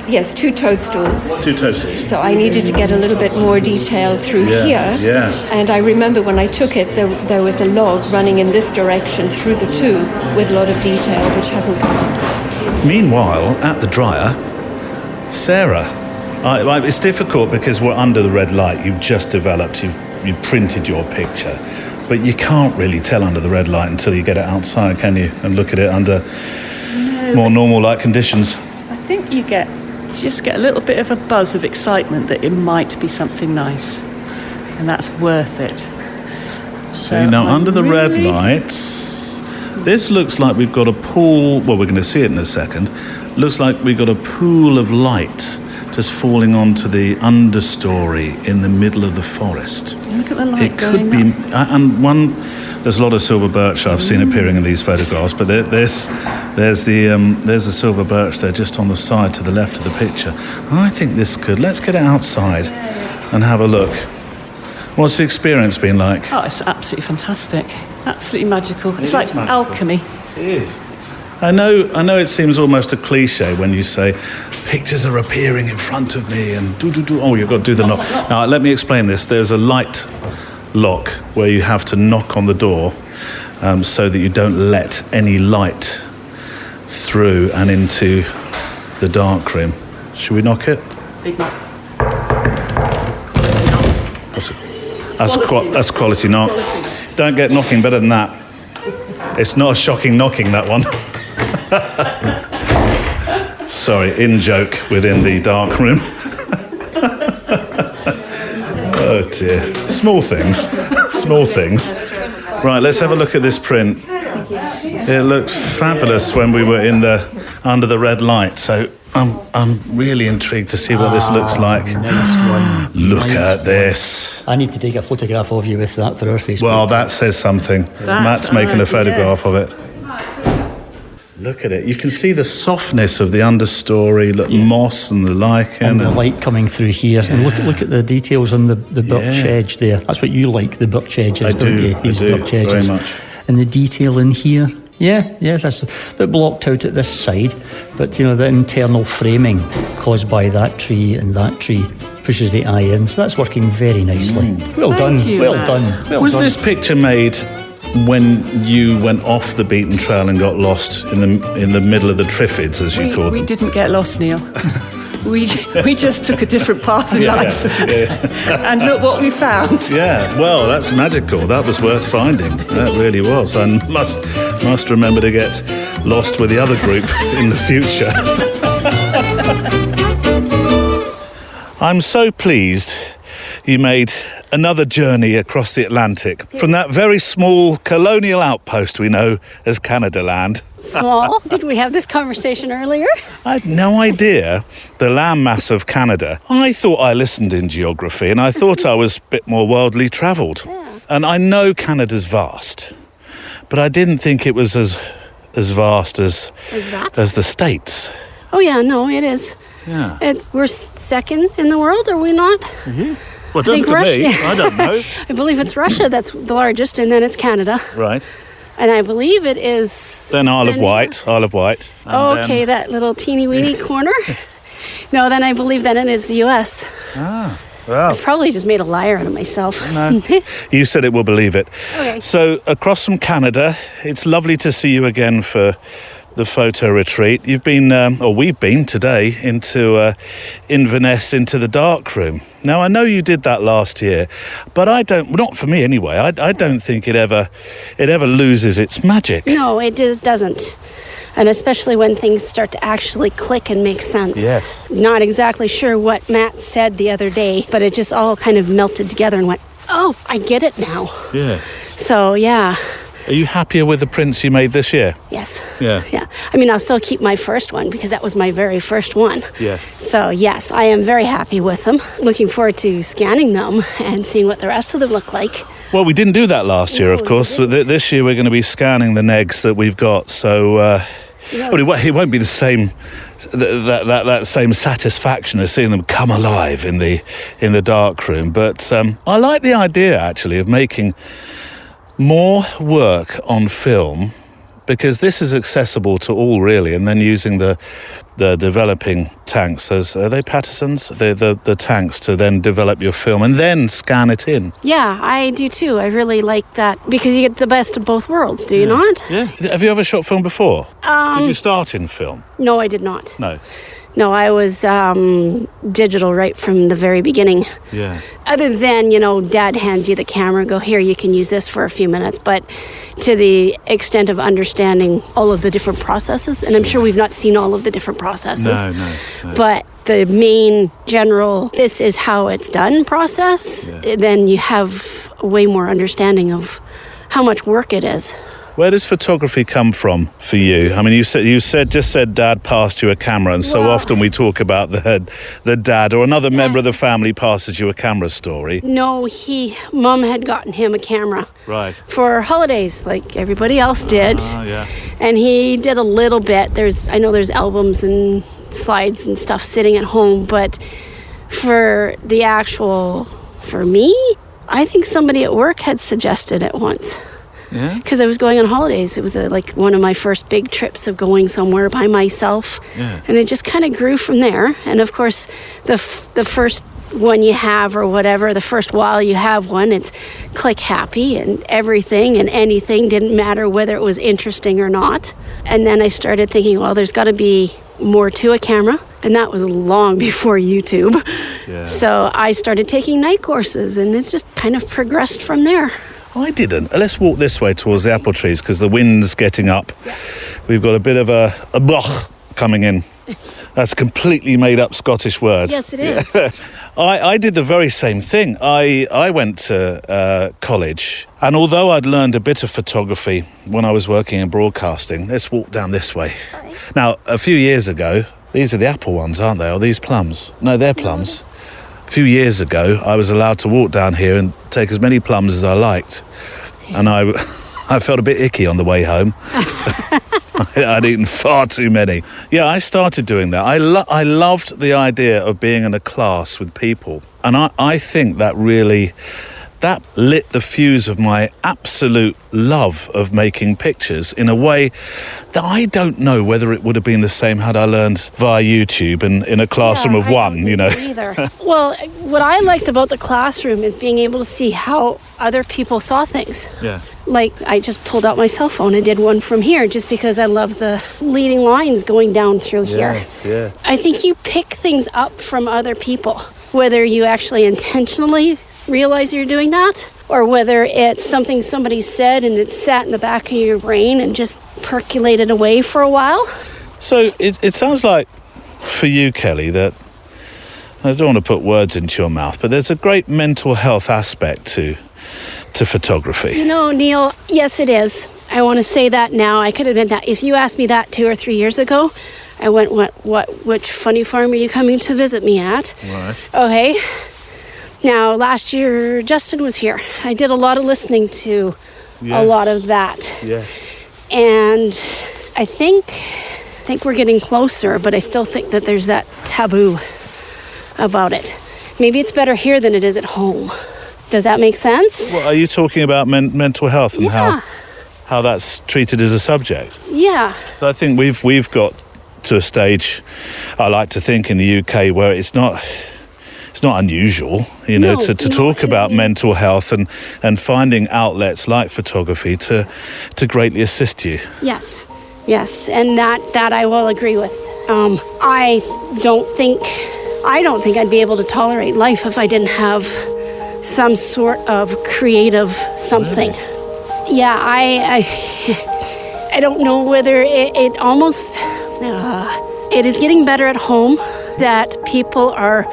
Yes, 2 toadstools. 2 toadstools. So I needed to get a little bit more detail through here. Yeah. And I remember when I took it, there was a log running in this direction through the 2 with a lot of detail, which hasn't come. Meanwhile, at the dryer, Sarah, it's difficult because we're under the red light. You've just developed, you've printed your picture, but you can't really tell under the red light until you get it outside, can you? And look at it under more normal light conditions. I think you just get a little bit of a buzz of excitement that it might be something nice, and that's worth it. So now under the red lights, this looks like we've got a pool. Well, we're going to see it in a second. Looks like we've got a pool of light just falling onto the understory in the middle of the forest. Look at the light It could be, and there's a lot of silver birch I've seen appearing in these photographs, but there's the silver birch there just on the side to the left of the picture. I think this could. Let's get it outside and have a look. What's the experience been like? Oh, it's absolutely fantastic, absolutely magical. It's like alchemy. It is. I know it seems almost a cliche when you say, pictures are appearing in front of me and do. Oh, you've got to do the knock. Now, let me explain this. There's a light lock where you have to knock on the door so that you don't let any light through and into the darkroom. Should we knock it? Big knock. That's quality knock. Don't get knocking better than that. It's not a shocking knocking, that one. Sorry, in-joke within the darkroom. Oh dear. Small things. Small things. Right, let's have a look at this print. It looked fabulous when we were under the red light, so I'm really intrigued to see what this looks like. Nice one. Look at this. I need to take a photograph of you with that for our Facebook. Well, that says something. Matt's making a photograph of it. Look at it. You can see the softness of the understory, moss and the lichen. And the light coming through here. Yeah. And look at the details on the birch edge there. That's what you like, the birch edges, don't you? These birch edges. Very much. And the detail in here. Yeah, that's a bit blocked out at this side. But, the internal framing caused by that tree and that tree pushes the eye in. So that's working very nicely. Well done. Was this picture made when you went off the beaten trail and got lost in the middle of the Triffids, as you called them? We didn't get lost, Neil. We just took a different path in life. Yeah. And look what we found. Yeah, well, that's magical. That was worth finding. That really was. I must remember to get lost with the other group in the future. I'm so pleased you made another journey across the Atlantic from that very small colonial outpost we know as Canada Land. Small? Did we have this conversation earlier? I had no idea the landmass of Canada. I thought I listened in geography and I thought I was a bit more worldly travelled. Yeah. And I know Canada's vast, but I didn't think it was as vast as the States. Oh yeah, no, it is. Yeah. We're second in the world, are we not? Mm-hmm. Well, don't look at me. I don't know. I believe it's Russia that's the largest, and then it's Canada. Right. And I believe it is... Then Isle of Wight. Okay, that little teeny-weeny corner. No, then I believe then it is the US. Ah, well. I probably just made a liar out of myself. No, you said it, we'll believe it. Okay. So, across from Canada, it's lovely to see you again for the photo retreat. You've been, we've been today into Inverness, into the darkroom. Now, I know you did that last year, but not for me anyway. I don't think it ever loses its magic. No, it doesn't. And especially when things start to actually click and make sense. Yes. Not exactly sure what Matt said the other day, but it just all kind of melted together and went, oh, I get it now. Yeah. So, yeah. Are you happier with the prints you made this year? Yes. Yeah. Yeah. I mean, I'll still keep my first one because that was my very first one. Yeah. So, yes, I am very happy with them. Looking forward to scanning them and seeing what the rest of them look like. Well, we didn't do that last year, of course. This year we're going to be scanning the negs that we've got. So, it won't be the same that same satisfaction as seeing them come alive in the darkroom. But I like the idea actually of making more work on film, because this is accessible to all really, and then using the developing tanks, are they Pattersons? The tanks to then develop your film and then scan it in. Yeah, I do too. I really like that because you get the best of both worlds, do you not? Yeah. Have you ever shot film before? Did you start in film? No, I did not. No, I was digital right from the very beginning. Yeah. Other than, Dad hands you the camera, go, here, you can use this for a few minutes. But to the extent of understanding all of the different processes, and I'm sure we've not seen all of the different processes. No. But the main general, this is how it's done process, then you have way more understanding of how much work it is. Where does photography come from for you? I mean, you just said Dad passed you a camera, and so often we talk about the dad or another member of the family passes you a camera story. No, Mum had gotten him a camera. Right. For holidays, like everybody else did. Yeah. And he did a little bit. I know there's albums and slides and stuff sitting at home, but for me, I think somebody at work had suggested it once. Yeah. Because I was going on holidays. It was like one of my first big trips of going somewhere by myself. Yeah. And it just kind of grew from there. And of course, the first one you have or whatever, the first while you have one, it's click happy and everything and anything didn't matter whether it was interesting or not. And then I started thinking, well, there's got to be more to a camera. And that was long before YouTube. Yeah. So I started taking night courses and it's just kind of progressed from there. I didn't. Let's walk this way towards the apple trees because the wind's getting up. Yeah. We've got a bit of a bloch coming in. That's a completely made-up Scottish word. Yes, it is. I did the very same thing. I went to college, and although I'd learned a bit of photography when I was working in broadcasting, let's walk down this way. Right. Now, a few years ago, these are the apple ones, aren't they? Or these plums? No, they're plums. A few years ago, I was allowed to walk down here and take as many plums as I liked. And I felt a bit icky on the way home. I'd eaten far too many. Yeah, I started doing that. I loved the idea of being in a class with people. And I think that lit the fuse of my absolute love of making pictures in a way that I don't know whether it would have been the same had I learned via YouTube and in a classroom of one, you know. Either. Well, what I liked about the classroom is being able to see how other people saw things. Yeah. Like, I just pulled out my cell phone and did one from here just because I love the leading lines going down through here. Yeah. I think you pick things up from other people, whether you actually intentionally realize you're doing that, or whether it's something somebody said and it sat in the back of your brain and just percolated away for a while. So it sounds like for you, Kelly, that I don't want to put words into your mouth, but there's a great mental health aspect to photography. You know, Neil, yes, it is. I want to say that now. I could have been that. If you asked me that 2 or 3 years ago, I went, which funny farm are you coming to visit me at? Right. Okay. Now, last year, Justin was here. I did a lot of listening to a lot of that. Yeah. And I think we're getting closer, but I still think that there's that taboo about it. Maybe it's better here than it is at home. Does that make sense? Well, are you talking about mental health and how that's treated as a subject? Yeah. So I think we've got to a stage, I like to think, in the UK where it's not unusual, you know, to talk about mental health and finding outlets like photography to greatly assist you. Yes, and that I will agree with. I don't think I'd be able to tolerate life if I didn't have some sort of creative something. Really? Yeah, I don't know whether it almost it is getting better at home that people are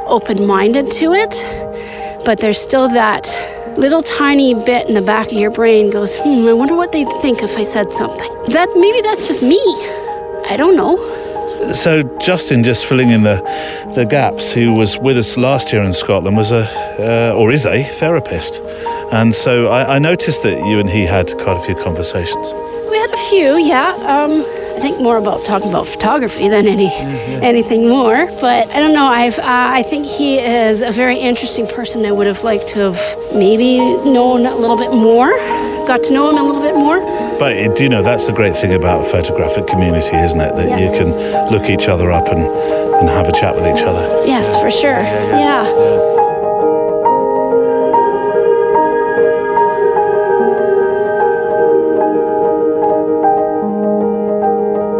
open-minded to it, but there's still that little tiny bit in the back of your brain goes, I wonder what they'd think if I said something. Maybe that's just me. I don't know. So Justin, just filling in the gaps, who was with us last year in Scotland, was is a therapist. And so I noticed that you and he had quite a few conversations. We had a few, yeah. I think more about talking about photography than anything more. But I don't know. I think he is a very interesting person. I would have liked to have maybe known a little bit more, got to know him a little bit more. But you know, that's the great thing about a photographic community, isn't it? That you can look each other up and have a chat with each other. Yes, for sure. Yeah.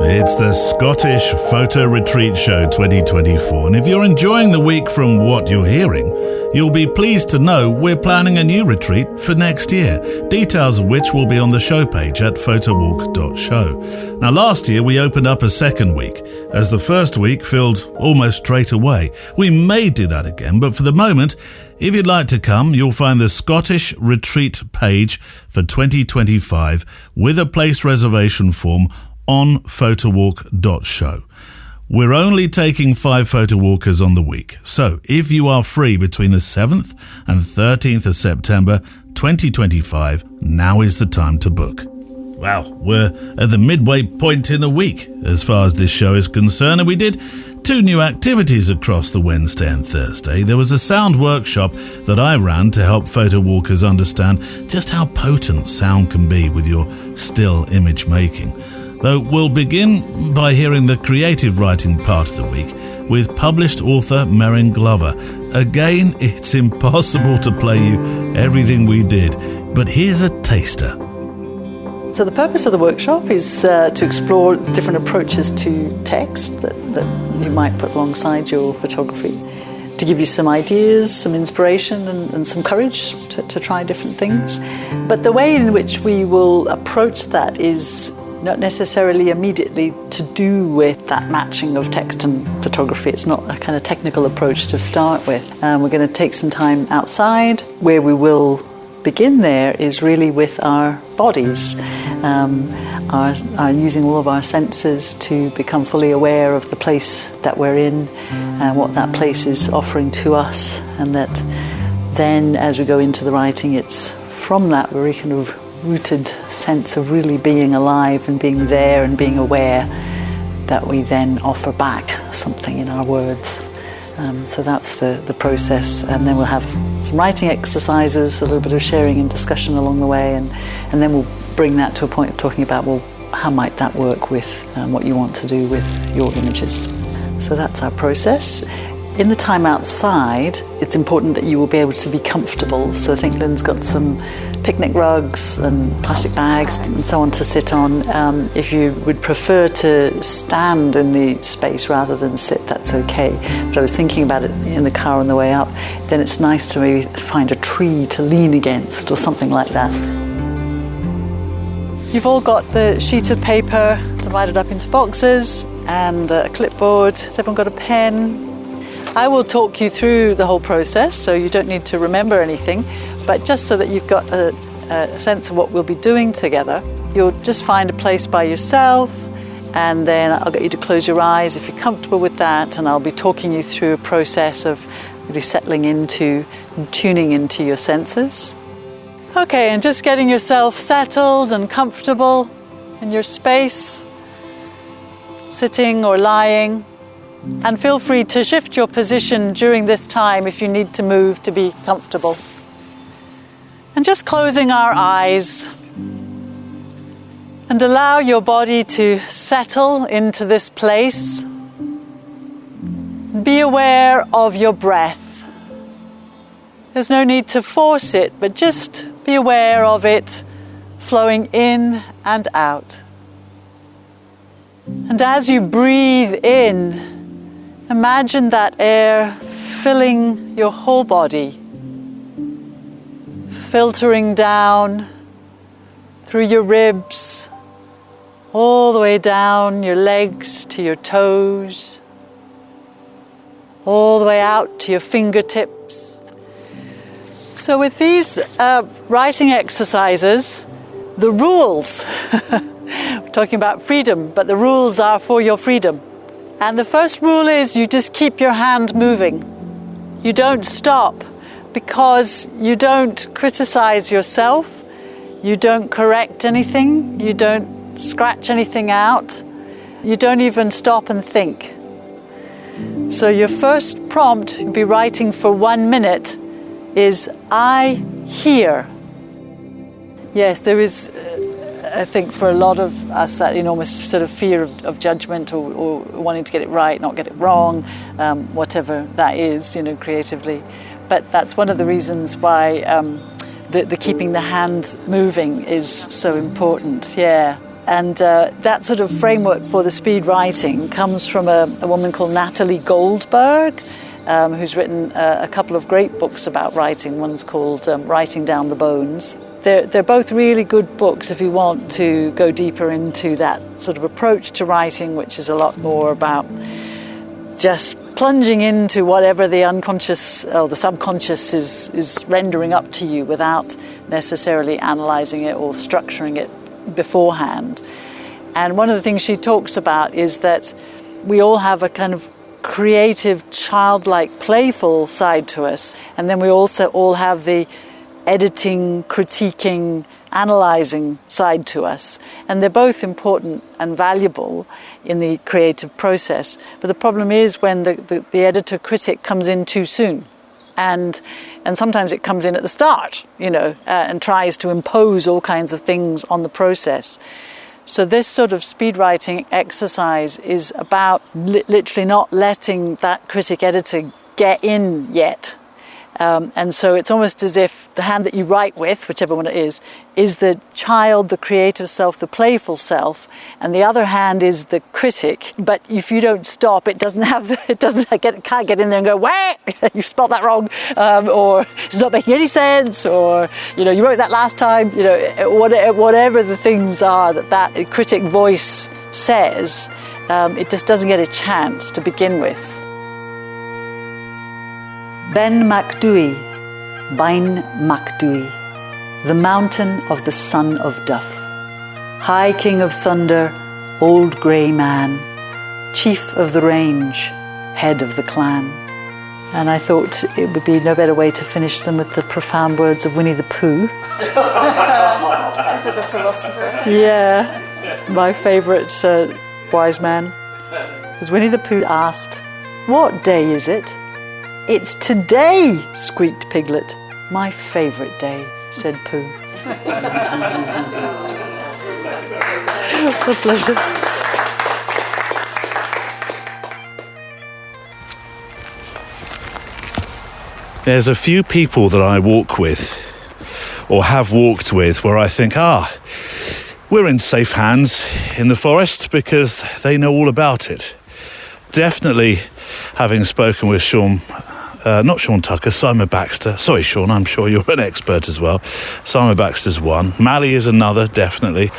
It's the Scottish Photo Retreat Show 2024, and if you're enjoying the week from what you're hearing, you'll be pleased to know we're planning a new retreat for next year, details of which will be on the show page at photowalk.show. Now, last year we opened up a second week, as the first week filled almost straight away. We may do that again, but for the moment, if you'd like to come, you'll find the Scottish Retreat page for 2025 with a place reservation form on photowalk.show. We're only taking 5 photo walkers on the week, so if you are free between the 7th and 13th of September 2025, now is the time to book. Well, we're at the midway point in the week as far as this show is concerned, and we did 2 new activities across the Wednesday and Thursday. There was a sound workshop that I ran to help photo walkers understand just how potent sound can be with your still image making. Though we'll begin by hearing the creative writing part of the week with published author Merryn Glover. Again, it's impossible to play you everything we did, but here's a taster. So the purpose of the workshop is to explore different approaches to text that you might put alongside your photography, to give you some ideas, some inspiration and some courage to try different things. But the way in which we will approach that is not necessarily immediately to do with that matching of text and photography. It's not a kind of technical approach to start with. We're going to take some time outside. Where we will begin there is really with our bodies, are using all of our senses to become fully aware of the place that we're in and what that place is offering to us, and that then as we go into the writing, it's from that very kind of rooted sense of really being alive and being there and being aware that we then offer back something in our words. So that's the process, and then we'll have some writing exercises, a little bit of sharing and discussion along the way, and then we'll bring that to a point of talking about, well, how might that work with what you want to do with your images. So that's our process. In the time outside, it's important that you will be able to be comfortable. So I think Lynn's got some picnic rugs and plastic bags and so on to sit on. If you would prefer to stand in the space rather than sit, that's okay. But I was thinking about it in the car on the way up, then it's nice to maybe find a tree to lean against or something like that. You've all got the sheet of paper divided up into boxes and a clipboard. Has everyone got a pen? I will talk you through the whole process, so you don't need to remember anything, but just so that you've got a sense of what we'll be doing together, you'll just find a place by yourself, and then I'll get you to close your eyes if you're comfortable with that, and I'll be talking you through a process of really settling into and tuning into your senses. Okay, and just getting yourself settled and comfortable in your space, sitting or lying. And feel free to shift your position during this time if you need to move to be comfortable. And just closing our eyes. And allow your body to settle into this place. Be aware of your breath. There's no need to force it, but just be aware of it flowing in and out. And as you breathe in, imagine that air filling your whole body, filtering down through your ribs, all the way down your legs to your toes, all the way out to your fingertips. So with these writing exercises, the rules, we're talking about freedom, but the rules are for your freedom. And the first rule is you just keep your hand moving. You don't stop, because you don't criticize yourself, you don't correct anything, you don't scratch anything out, you don't even stop and think. So your first prompt, you'll be writing for 1 minute, is I hear. Yes, there is I think for a lot of us that enormous sort of fear of judgment or wanting to get it right, not get it wrong, whatever that is, creatively. But that's one of the reasons why the keeping the hand moving is so important, yeah. And that sort of framework for the speed writing comes from a woman called Natalie Goldberg, who's written a couple of great books about writing. One's called Writing Down the Bones. They're both really good books if you want to go deeper into that sort of approach to writing, which is a lot more about just plunging into whatever the unconscious or the subconscious is rendering up to you without necessarily analysing it or structuring it beforehand. And one of the things she talks about is that we all have a kind of creative, childlike, playful side to us, and then we also all have the editing, critiquing, analysing side to us. And they're both important and valuable in the creative process. But the problem is when the editor critic comes in too soon. And sometimes it comes in at the start, and tries to impose all kinds of things on the process. So this sort of speed writing exercise is about literally not letting that critic editor get in yet. And so it's almost as if the hand that you write with, whichever one it is the child, the creative self, the playful self, and the other hand is the critic. But if you don't stop, it can't get in there and go, wait, you spelled that wrong, or it's not making any sense, or you wrote that last time. Whatever the things are that critic voice says, it just doesn't get a chance to begin with. Ben Macdui, Bain Macdui, the mountain of the son of Duff, high king of thunder, old grey man, chief of the range, head of the clan. And I thought it would be no better way to finish them with the profound words of Winnie the Pooh. After the philosopher. Yeah, my favourite wise man. Because Winnie the Pooh asked, "What day is it?" "It's today," squeaked Piglet. "My favourite day," said Pooh. A pleasure. There's a few people that I walk with, or have walked with, where I think, we're in safe hands in the forest because they know all about it. Definitely having spoken with not Sean Tucker, Simon Baxter. Sorry, Sean, I'm sure you're an expert as well. Simon Baxter's one. Mally is another, definitely.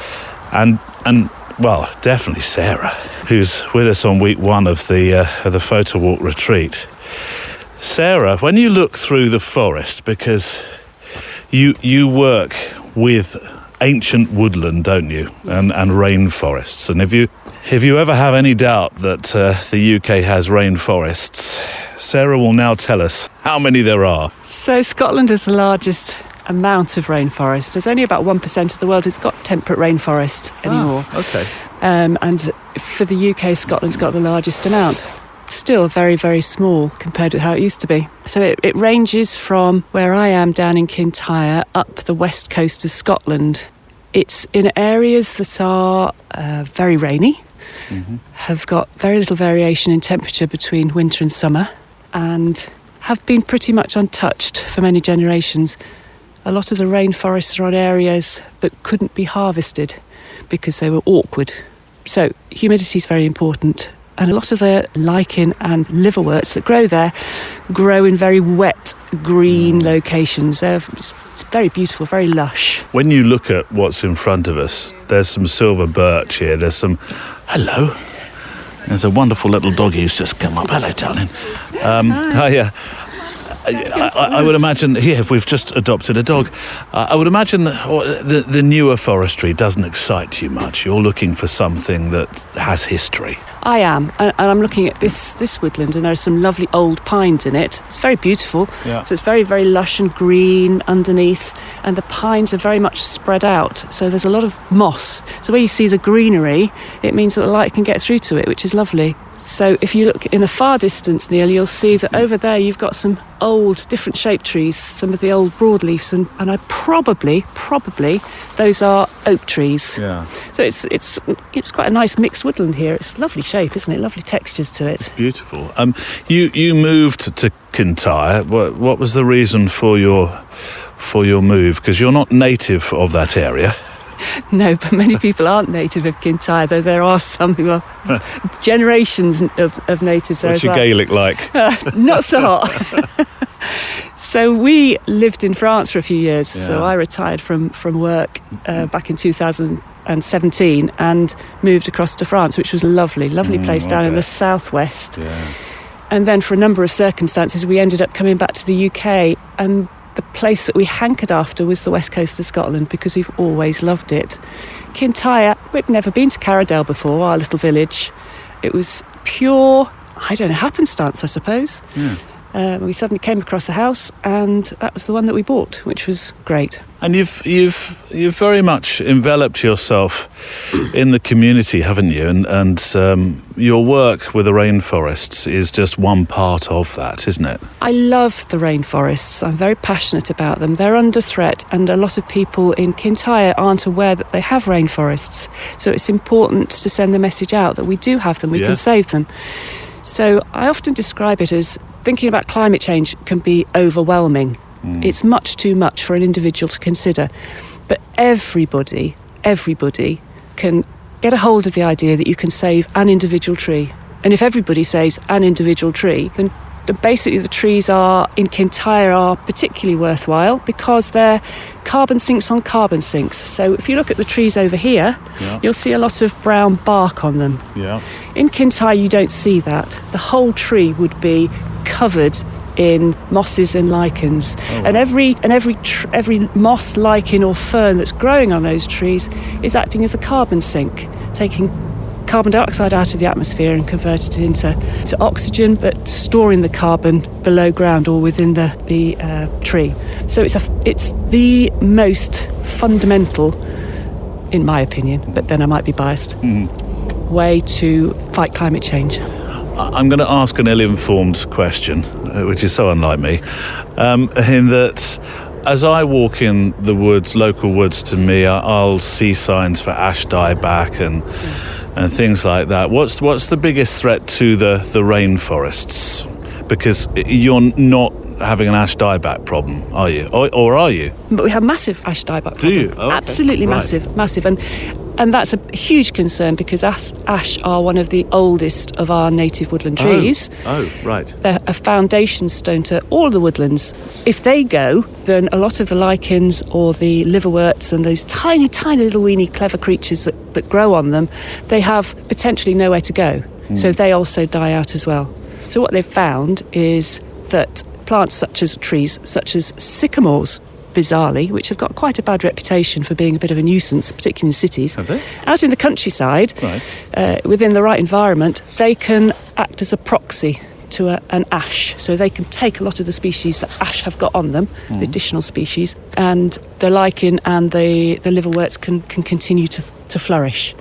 And definitely Sarah, who's with us on week 1 of the Photowalk Retreat. Sarah, when you look through the forest, because you work with ancient woodland, don't you, and rainforests, and if you ever have any doubt that the UK has rainforests, Sarah will now tell us how many there are. So Scotland is the largest amount of rainforest. There's only about 1% of the world who's got temperate rainforest anymore. Okay. And for the UK, Scotland's got the largest amount. Still very, very small compared to how it used to be. So it ranges from where I am down in Kintyre up the west coast of Scotland. It's in areas that are very rainy, have got very little variation in temperature between winter and summer, and have been pretty much untouched for many generations. A lot of the rainforests are on areas that couldn't be harvested because they were awkward. So humidity is very important. And a lot of the lichen and liverworts that grow there grow in very wet, green locations. It's very beautiful, very lush. When you look at what's in front of us, there's some silver birch here. There's some... Hello. There's a wonderful little doggy who's just come up. Hello, darling. Hiya. I would imagine, we've just adopted a dog. I would imagine that the newer forestry doesn't excite you much. You're looking for something that has history. I am, and I'm looking at this woodland, and there are some lovely old pines in it. It's very beautiful, so it's very, very lush and green underneath, and the pines are very much spread out, so there's a lot of moss. So where you see the greenery, it means that the light can get through to it, which is lovely. So if you look in the far distance, Neil, you'll see that over there you've got some old, different shaped trees, some of the old broadleafs, and I probably those are oak trees. Yeah. So it's quite a nice mixed woodland here. It's lovely shape, isn't it? Lovely textures to it. Beautiful. You moved to Kintyre. What was the reason for your move? Because you're not native of that area. No, but many people aren't native of Kintyre, though there are some who are generations of natives there as well. What's your Gaelic like? Not so hot. So we lived in France for a few years. Yeah. So I retired from work back in 2017 and moved across to France, which was lovely place down in the southwest. Yeah. And then for a number of circumstances, we ended up coming back to the UK, and the place that we hankered after was the west coast of Scotland because we've always loved it. Kintyre, we'd never been to Carradale before, our little village. It was pure, happenstance, I suppose. Yeah. We suddenly came across a house, and that was the one that we bought, which was great. And you've very much enveloped yourself in the community, haven't you? And your work with the rainforests is just one part of that, isn't it? I love the rainforests. I'm very passionate about them. They're under threat, and a lot of people in Kintyre aren't aware that they have rainforests. So it's important to send the message out that we do have them, we can save them. So I often describe it as thinking about climate change can be overwhelming. It's much too much for an individual to consider. But everybody can get a hold of the idea that you can save an individual tree. And if everybody saves an individual tree, then basically the trees in Kintyre are particularly worthwhile because they're carbon sinks on carbon sinks. So if you look at the trees over here, you'll see a lot of brown bark on them. Yeah. In Kintyre you don't see that. The whole tree would be covered in mosses and lichens. And every moss, lichen or fern that's growing on those trees is acting as a carbon sink, taking carbon dioxide out of the atmosphere and converted it into oxygen, but storing the carbon below ground or within the tree. So it's the most fundamental, in my opinion, but then I might be biased, way to fight climate change. I'm going to ask an ill-informed question, which is so unlike me, in that as I walk in the woods, local woods to me, I'll see signs for ash dieback and things like that. What's the biggest threat to the rainforests? Because you're not having an ash dieback problem, are you? Or are you? But we have massive ash dieback problem. Do you? Oh, okay. Absolutely massive. And that's a huge concern because ash are one of the oldest of our native woodland trees. Oh, right. They're a foundation stone to all the woodlands. If they go, then a lot of the lichens or the liverworts and those tiny, tiny little weeny clever creatures that grow on them, they have potentially nowhere to go. So they also die out as well. So what they've found is that plants such as sycamores, bizarrely, which have got quite a bad reputation for being a bit of a nuisance, particularly in cities. Have they? Out in the countryside, within the right environment, they can act as a proxy to an ash. So they can take a lot of the species that ash have got on them, the additional species, and the lichen and the liverworts can continue to flourish.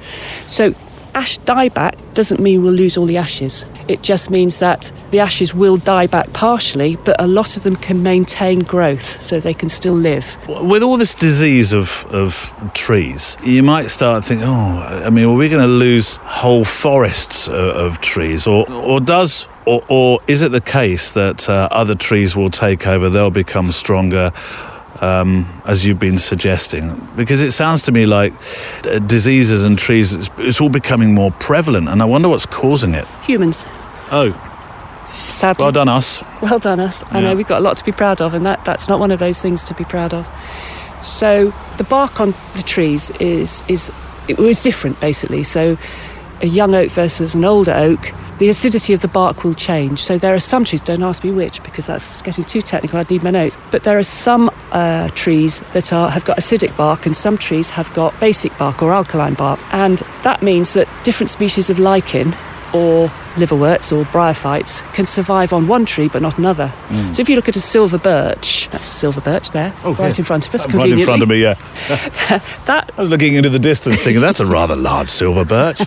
So ash dieback doesn't mean we'll lose all the ashes. It just means that the ashes will die back partially, but a lot of them can maintain growth, so they can still live. With all this disease of trees, you might start thinking, are we going to lose whole forests of trees? Or is it the case that other trees will take over, they'll become stronger, as you've been suggesting? Because it sounds to me like diseases and trees, it's all becoming more prevalent, and I wonder what's causing it. Humans. Oh. Sadly. Well done us. Well done us. I know we've got a lot to be proud of, and that's not one of those things to be proud of. So the bark on the trees is different, basically. So a young oak versus an older oak, the acidity of the bark will change. So there are some trees, don't ask me which, because that's getting too technical, I'd need my notes, but there are some trees that have got acidic bark and some trees have got basic bark or alkaline bark. And that means that different species of lichen or liverworts or bryophytes can survive on one tree but not another. So if you look at a silver birch, that's a silver birch there, in front of us, right in front of me, yeah. I was looking into the distance thinking, that's a rather large silver birch.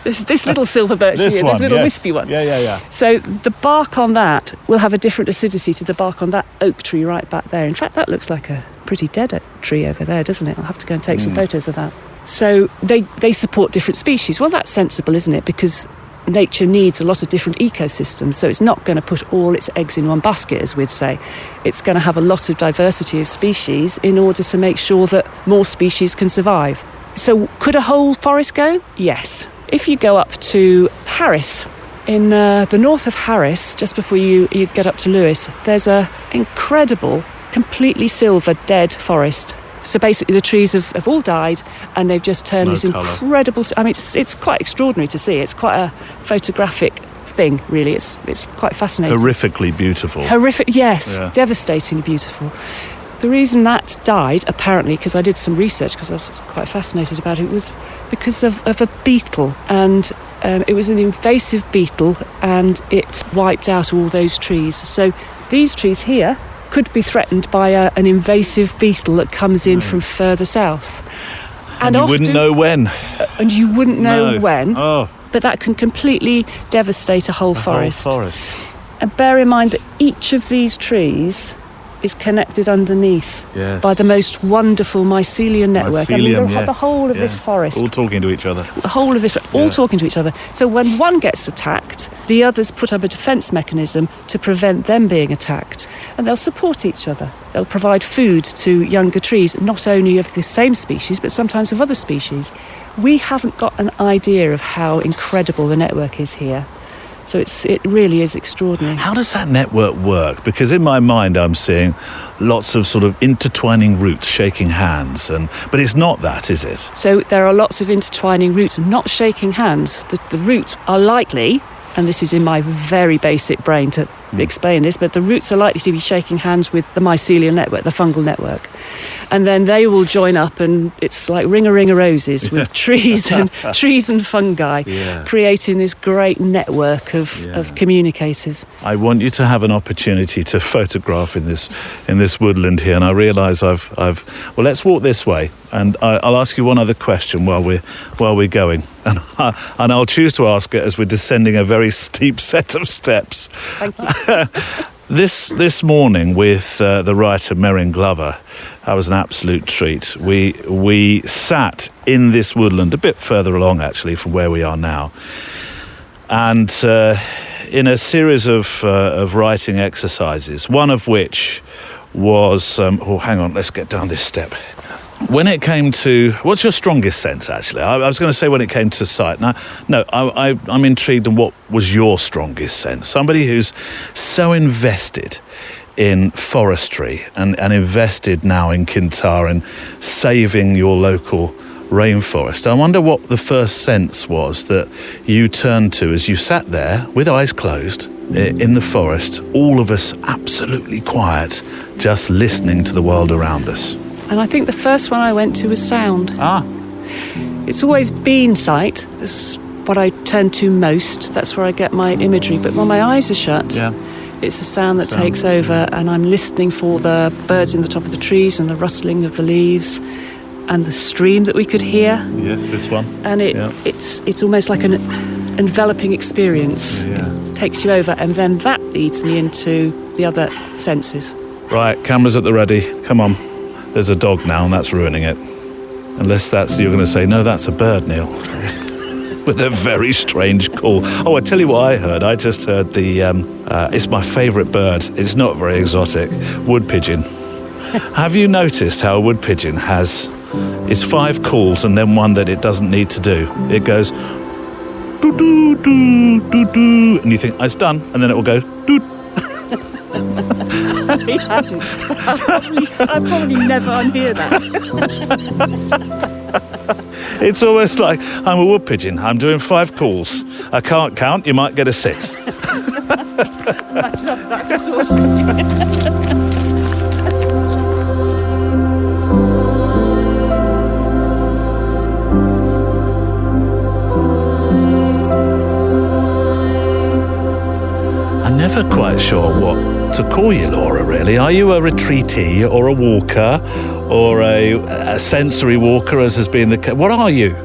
This little silver birch this here, one, this little wispy one. Yeah. So the bark on that will have a different acidity to the bark on that oak tree right back there. In fact, that looks like a pretty dead tree over there, doesn't it? I'll have to go and take some photos of that. So they support different species. Well, that's sensible, isn't it? Because nature needs a lot of different ecosystems, so it's not going to put all its eggs in one basket, as we'd say. It's going to have a lot of diversity of species in order to make sure that more species can survive. So could a whole forest go? Yes. If you go up to Harris, in the north of Harris, just before you get up to Lewis, there's an incredible, completely silver, dead forest. So basically the trees have all died and they've just turned these incredible... I mean, it's quite extraordinary to see. It's quite a photographic thing, really. It's quite fascinating. Horrifically beautiful. Yes. Yeah. Devastatingly beautiful. The reason that died, apparently, because I did some research, because I was quite fascinated about it, was because of a beetle. And it was an invasive beetle and it wiped out all those trees. So these trees here could be threatened by an invasive beetle that comes in from further south. And you wouldn't know when. And you wouldn't know when. Oh. But that can completely devastate a whole forest. And bear in mind that each of these trees is connected underneath by the most wonderful mycelium network. The whole of this forest. All talking to each other. The whole of this, all talking to each other. So when one gets attacked, the others put up a defence mechanism to prevent them being attacked. And they'll support each other. They'll provide food to younger trees, not only of the same species, but sometimes of other species. We haven't got an idea of how incredible the network is here. So it really is extraordinary. How does that network work? Because in my mind I'm seeing lots of sort of intertwining roots shaking hands, but it's not that, is it? So there are lots of intertwining roots not shaking hands. The roots are likely, and this is in my very basic brain to explain this, but the roots are likely to be shaking hands with the mycelial network, the fungal network. And then they will join up, and it's like ring-a-roses with trees and fungi, creating this great network of communicators. I want you to have an opportunity to photograph in this woodland here, and I realise well, let's walk this way, and I'll ask you one other question while we're going, and I'll choose to ask it as we're descending a very steep set of steps. Thank you. This morning with the writer Merryn Glover, that was an absolute treat. We sat in this woodland a bit further along actually from where we are now, and in a series of writing exercises, one of which was hang on, let's get down this step. When it came to, what's your strongest sense, actually? I was going to say when it came to sight. I'm intrigued in what was your strongest sense. Somebody who's so invested in forestry and invested now in Kintyre and saving your local rainforest. I wonder what the first sense was that you turned to as you sat there with eyes closed in the forest, all of us absolutely quiet, just listening to the world around us. And I think the first one I went to was sound. It's always been sight. That's what I turn to most. That's where I get my imagery. But when my eyes are shut, it's the sound that takes over, and I'm listening for the birds in the top of the trees and the rustling of the leaves and the stream that we could hear. Yes, this one. And it's almost like an enveloping experience. It takes you over, and then that leads me into the other senses. Right, cameras at the ready. Come on. There's a dog now, and that's ruining it. Unless you're going to say, no, that's a bird, Neil. With a very strange call. Oh, I tell you what I heard. I just heard it's my favourite bird. It's not very exotic. Wood pigeon. Have you noticed how a wood pigeon it's 5 calls and then one that it doesn't need to do? It goes, doo doo doo doo doo, and you think, it's done, and then it will go, doo. I hadn't. I'll probably never unhear that. It's almost like I'm a wood pigeon. I'm doing 5 calls. I can't count. You might get a 6th. I love that story. I'm never quite sure what to call you, Laura, really. Are you a retreatee or a walker or a sensory walker, as has been the case? What are you?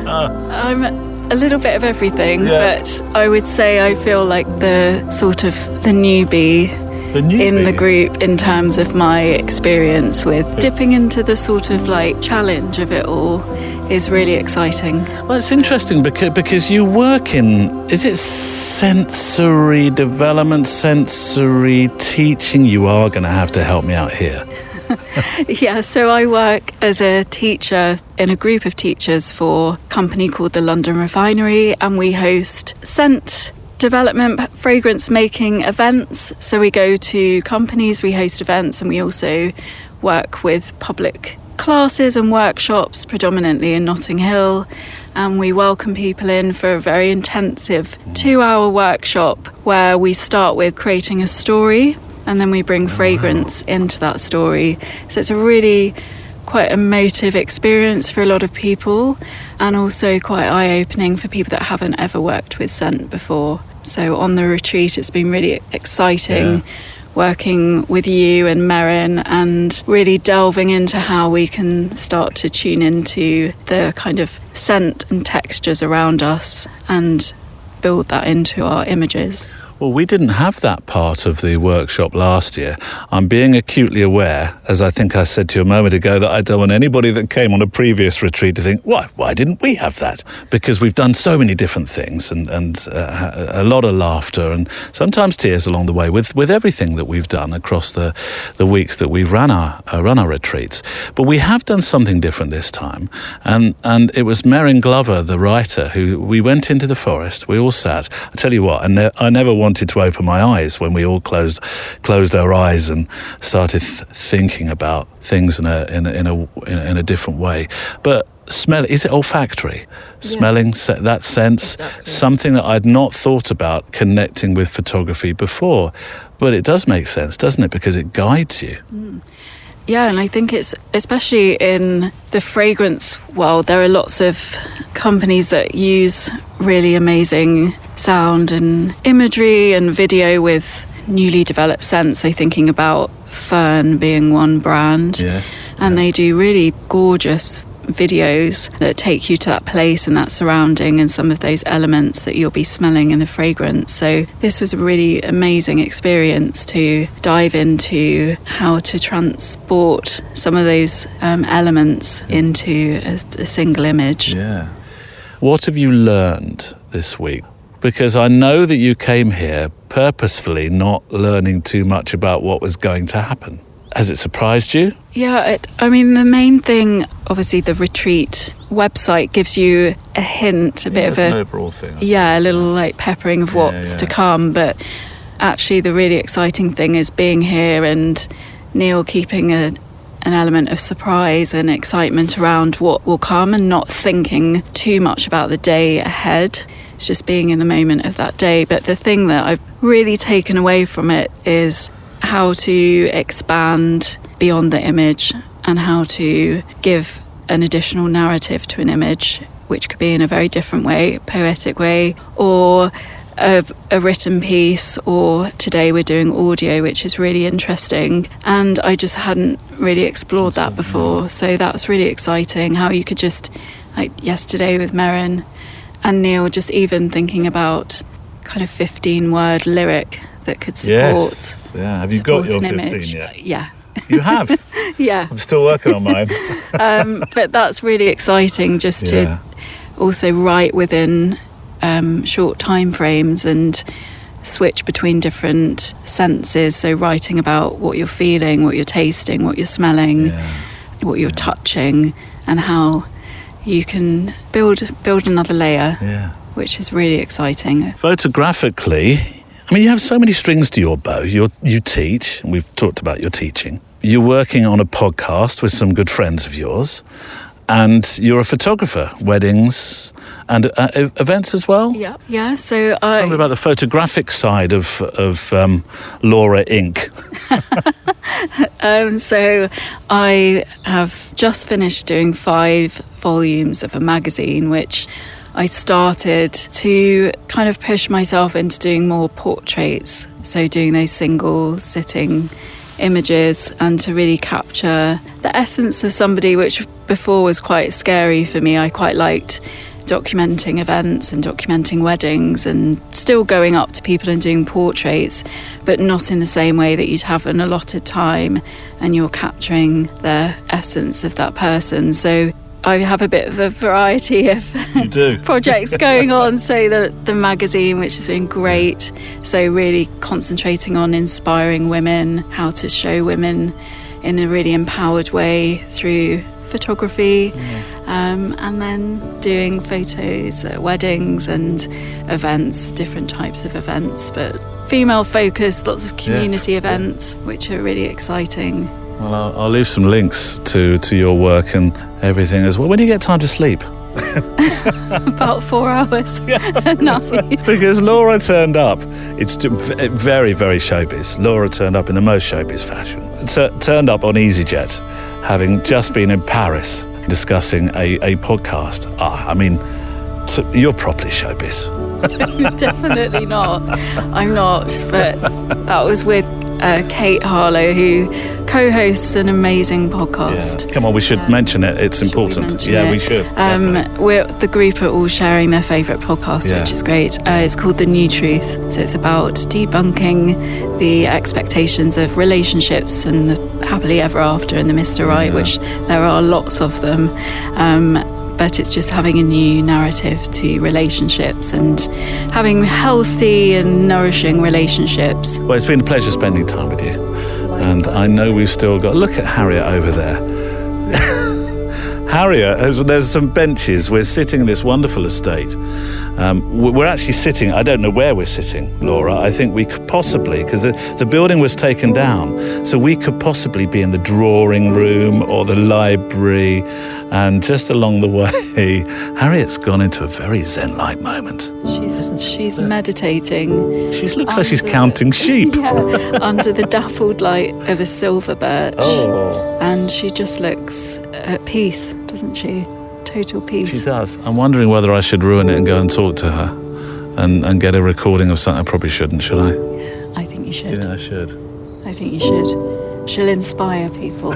I'm a little bit of everything, but I would say I feel like the sort of the newbie in the group in terms of my experience with dipping into the sort of like challenge of it all is really exciting. Well, it's interesting because you work in, is it sensory development, sensory teaching? You are going to have to help me out here. Yeah, so I work as a teacher in a group of teachers for a company called the London Refinery, and we host scent development, fragrance making events. So we go to companies, we host events, and we also work with public classes and workshops, predominantly in Notting Hill, and we welcome people in for a very intensive 2-hour workshop where we start with creating a story and then we bring fragrance into that story. So it's a really quite emotive experience for a lot of people, and also quite eye-opening for people that haven't ever worked with scent before. So on the retreat it's been really exciting working with you and Merryn and really delving into how we can start to tune into the kind of scent and textures around us and build that into our images. Well, we didn't have that part of the workshop last year. I'm being acutely aware, as I think I said to you a moment ago, that I don't want anybody that came on a previous retreat to think, why didn't we have that? Because we've done so many different things and a lot of laughter and sometimes tears along the way with everything that we've done across the weeks that we've run our retreats. But we have done something different this time. And it was Merryn Glover, the writer, who we went into the forest, we all sat. I tell you what, I never wanted to open my eyes when we all closed our eyes and started thinking about things in a different way. But smell, is it olfactory? Yes. Smelling that sense, exactly. Something that I'd not thought about connecting with photography before. But it does make sense, doesn't it? Because it guides you. Mm. Yeah, and I think it's especially in the fragrance world, there are lots of companies that use really amazing sound and imagery and video with newly developed scents. So thinking about Fern being one brand, and they do really gorgeous videos that take you to that place and that surrounding and some of those elements that you'll be smelling in the fragrance. So this was a really amazing experience to dive into how to transport some of those elements into a single image. Yeah. What have you learned this week? Because I know that you came here purposefully not learning too much about what was going to happen. Has it surprised you? Yeah, the main thing, obviously the retreat website gives you a hint, a bit of an overall thing. Yeah, a little peppering of what's to come. But actually the really exciting thing is being here and Neil keeping an element of surprise and excitement around what will come and not thinking too much about the day ahead. It's just being in the moment of that day. But the thing that I've really taken away from it is how to expand beyond the image and how to give an additional narrative to an image, which could be in a very different way, poetic way, or a written piece, or today we're doing audio, which is really interesting. And I just hadn't really explored that before. So that's really exciting, how you could just, like yesterday with Merryn and Neil, just even thinking about kind of 15-word lyric that could support. Yes. Yeah. Have you got your 15 image yet? Yeah. You have? Yeah. I'm still working on mine. But that's really exciting just to also write within short time frames and switch between different senses. So writing about what you're feeling, what you're tasting, what you're smelling, what you're touching, and how you can build another layer, which is really exciting. Photographically, I mean, you have so many strings to your bow. You teach, and we've talked about your teaching. You're working on a podcast with some good friends of yours, and you're a photographer, weddings and events as well? Yeah. So tell me about the photographic side of Laura Inc. So I have just finished doing 5 volumes of a magazine, which I started to kind of push myself into doing more portraits, so doing those single sitting images and to really capture the essence of somebody, which before was quite scary for me. I quite liked documenting events and documenting weddings and still going up to people and doing portraits, but not in the same way that you'd have an allotted time and you're capturing the essence of that person. So I have a bit of a variety of projects going on. So the magazine, which has been great. So really concentrating on inspiring women, how to show women in a really empowered way through photography, and then doing photos at weddings and events, different types of events, but female focused, lots of community events, which are really exciting. Well, I'll leave some links to your work and everything as well. When do you get time to sleep? About 4 hours at night. Because Laura turned up. It's very, very showbiz. Laura turned up in the most showbiz fashion. Turned up on EasyJet, having just been in Paris discussing a podcast. I mean, you're properly showbiz. Definitely not. I'm not. But that was with Kate Harlow, who co-hosts an amazing podcast. Yeah. Come on, we should mention it. It's important. We should. The group are all sharing their favourite podcast, which is great. It's called The New Truth. So it's about debunking the expectations of relationships and the happily ever after and the Mr. Right, which there are lots of them. But it's just having a new narrative to relationships and having healthy and nourishing relationships. Well, it's been a pleasure spending time with you. And I know we've still got... Look at Harriet over there. Harriet, there's some benches. We're sitting in this wonderful estate. We're actually sitting... I don't know where we're sitting, Laura. I think we could possibly... Because the building was taken down. So we could possibly be in the drawing room or the library. And just along the way, Harriet's gone into a very zen-like moment. She's meditating. She looks like she's counting sheep. Under the dappled light of a silver birch. Oh. And she just looks at peace, doesn't she? Total peace. She does. I'm wondering whether I should ruin it and go and talk to her and get a recording of something. I probably shouldn't, should I? I think you should. Yeah, I should. I think you should. She'll inspire people.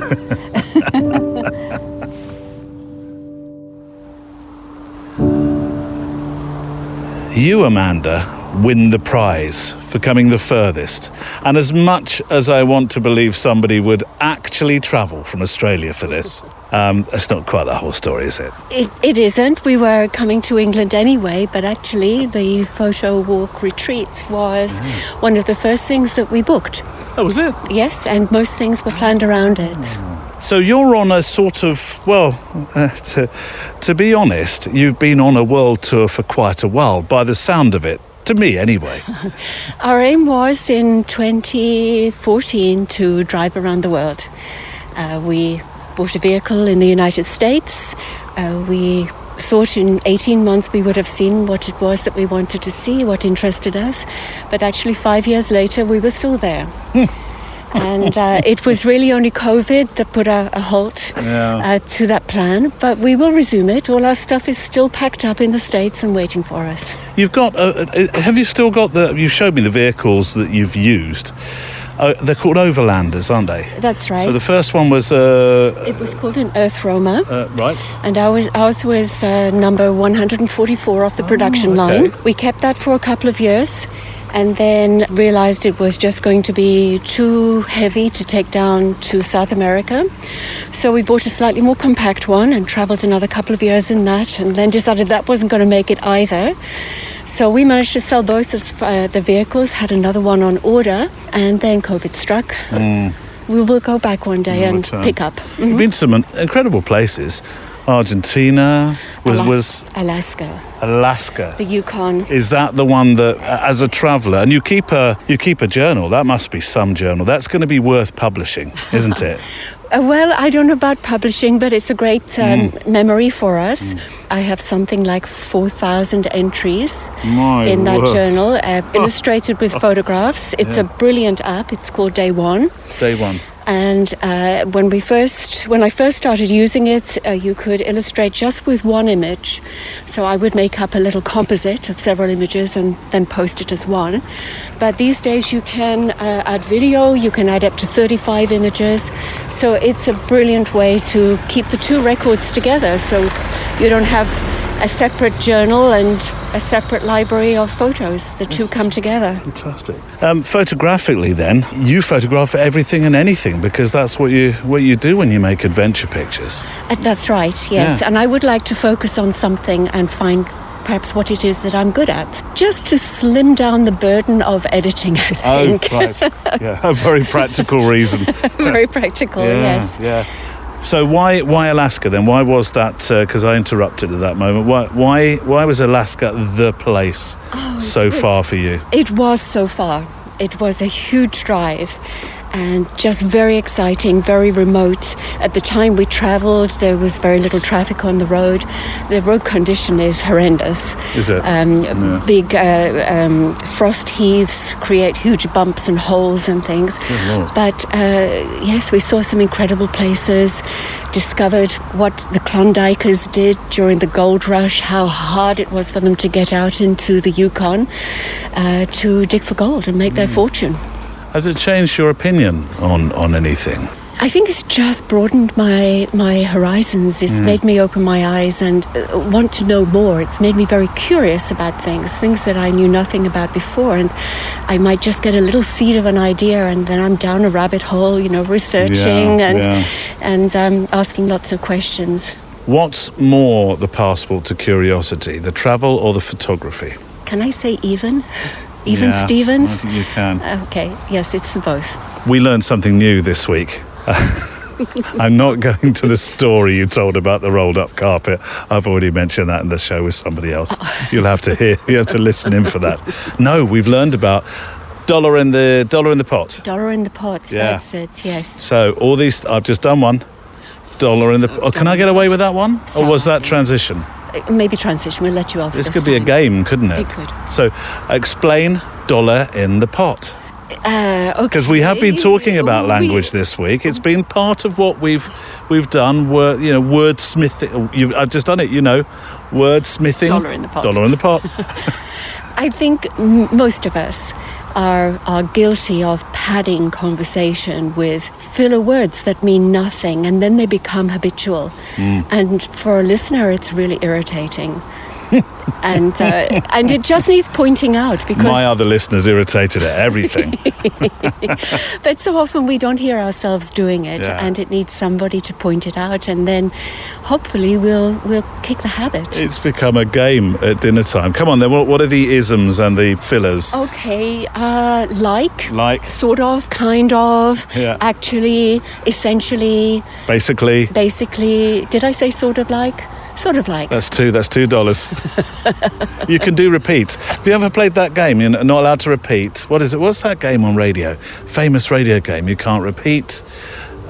You, Amanda, win the prize for coming the furthest. And as much as I want to believe somebody would actually travel from Australia for this, that's not quite the whole story, is it? It isn't. We were coming to England anyway, but actually the Photowalk Retreat was one of the first things that we booked. Oh, was it? Yes, and most things were planned around it. So you're on a sort of, to be honest, you've been on a world tour for quite a while, by the sound of it, to me anyway. Our aim was in 2014 to drive around the world. We bought a vehicle in the United States. We thought in 18 months we would have seen what it was that we wanted to see, what interested us. But actually 5 years later, we were still there. And it was really only COVID that put a halt to that plan. But we will resume it. All our stuff is still packed up in the States and waiting for us. You've got, have you still got you showed me the vehicles that you've used. They're called overlanders, aren't they? That's right. So the first one was... it was called an Earth Roamer. Right. And ours was number 144 off the production line. We kept that for a couple of years and then realised it was just going to be too heavy to take down to South America. So we bought a slightly more compact one and travelled another couple of years in that, and then decided that wasn't going to make it either. So we managed to sell both of the vehicles, had another one on order, and then COVID struck. We will go back one day and pick up. You've been to some incredible places. Argentina, Alaska. The Yukon. Is that the one that, as a traveller, and you keep a journal? That must be some journal. That's going to be worth publishing, isn't it? Well, I don't know about publishing, but it's a great memory for us. I have something like 4,000 entries in that journal, illustrated with photographs. It's a brilliant app. It's called Day One. Day One. And when I first started using it, you could illustrate just with one image. So I would make up a little composite of several images and then post it as one. But these days you can add video, you can add up to 35 images. So it's a brilliant way to keep the two records together. So you don't have a separate journal and a separate library of photos. The two come together. Fantastic. Photographically then, you photograph everything and anything, because that's what you do when you make adventure pictures. That's right, yes. Yeah. And I would like to focus on something and find perhaps what it is that I'm good at, just to slim down the burden of editing, I think. Oh, right. Yeah, a very practical reason. Very practical, yes. Yeah. So why Alaska then? Why was that? Because I interrupted at that moment. Why was Alaska the place so far for you? It was so far. It was a huge drive. And just very exciting, very remote. At the time we travelled, there was very little traffic on the road. The road condition is horrendous. Is it? Big frost heaves create huge bumps and holes and things. But yes, we saw some incredible places, discovered what the Klondikers did during the gold rush, how hard it was for them to get out into the Yukon to dig for gold and make their fortune. Has it changed your opinion on anything? I think it's just broadened my horizons. It's made me open my eyes and want to know more. It's made me very curious about things that I knew nothing about before. And I might just get a little seed of an idea, and then I'm down a rabbit hole, researching and asking lots of questions. What's more the passport to curiosity, the travel or the photography? Can I say even? Even Stevens? I think you can. Okay, yes, it's the both. We learned something new this week. I'm not going to the story you told about the rolled up carpet. I've already mentioned that in the show with somebody else. You have to listen in for that. No, we've learned about dollar in the pot. Dollar in the pot, that's it, yes. So all these, I've just done one. Dollar in the pot. Can I get away with that one? Or was that transition? Maybe transition, we'll let you off. This could be a game, couldn't it? It could. So explain dollar in the pot. Okay. Because we have been talking about language this week. It's been part of what we've done. Wordsmithing. I've just done it. Wordsmithing. Dollar in the pot. Dollar in the pot. I think most of us are guilty of padding conversation with filler words that mean nothing, and then they become habitual. And for a listener, it's really irritating. and it just needs pointing out, because my other listeners irritated at everything. But so often we don't hear ourselves doing it, and it needs somebody to point it out, and then hopefully we'll kick the habit. It's become a game at dinner time. Come on then, what are the isms and the fillers? Okay, like, sort of, kind of, actually, essentially, basically. Did I say sort of like? Sort of like. That's $2. You can do repeats. Have you ever played that game? You're not allowed to repeat. What is it? What's that game on radio? Famous radio game. You can't repeat.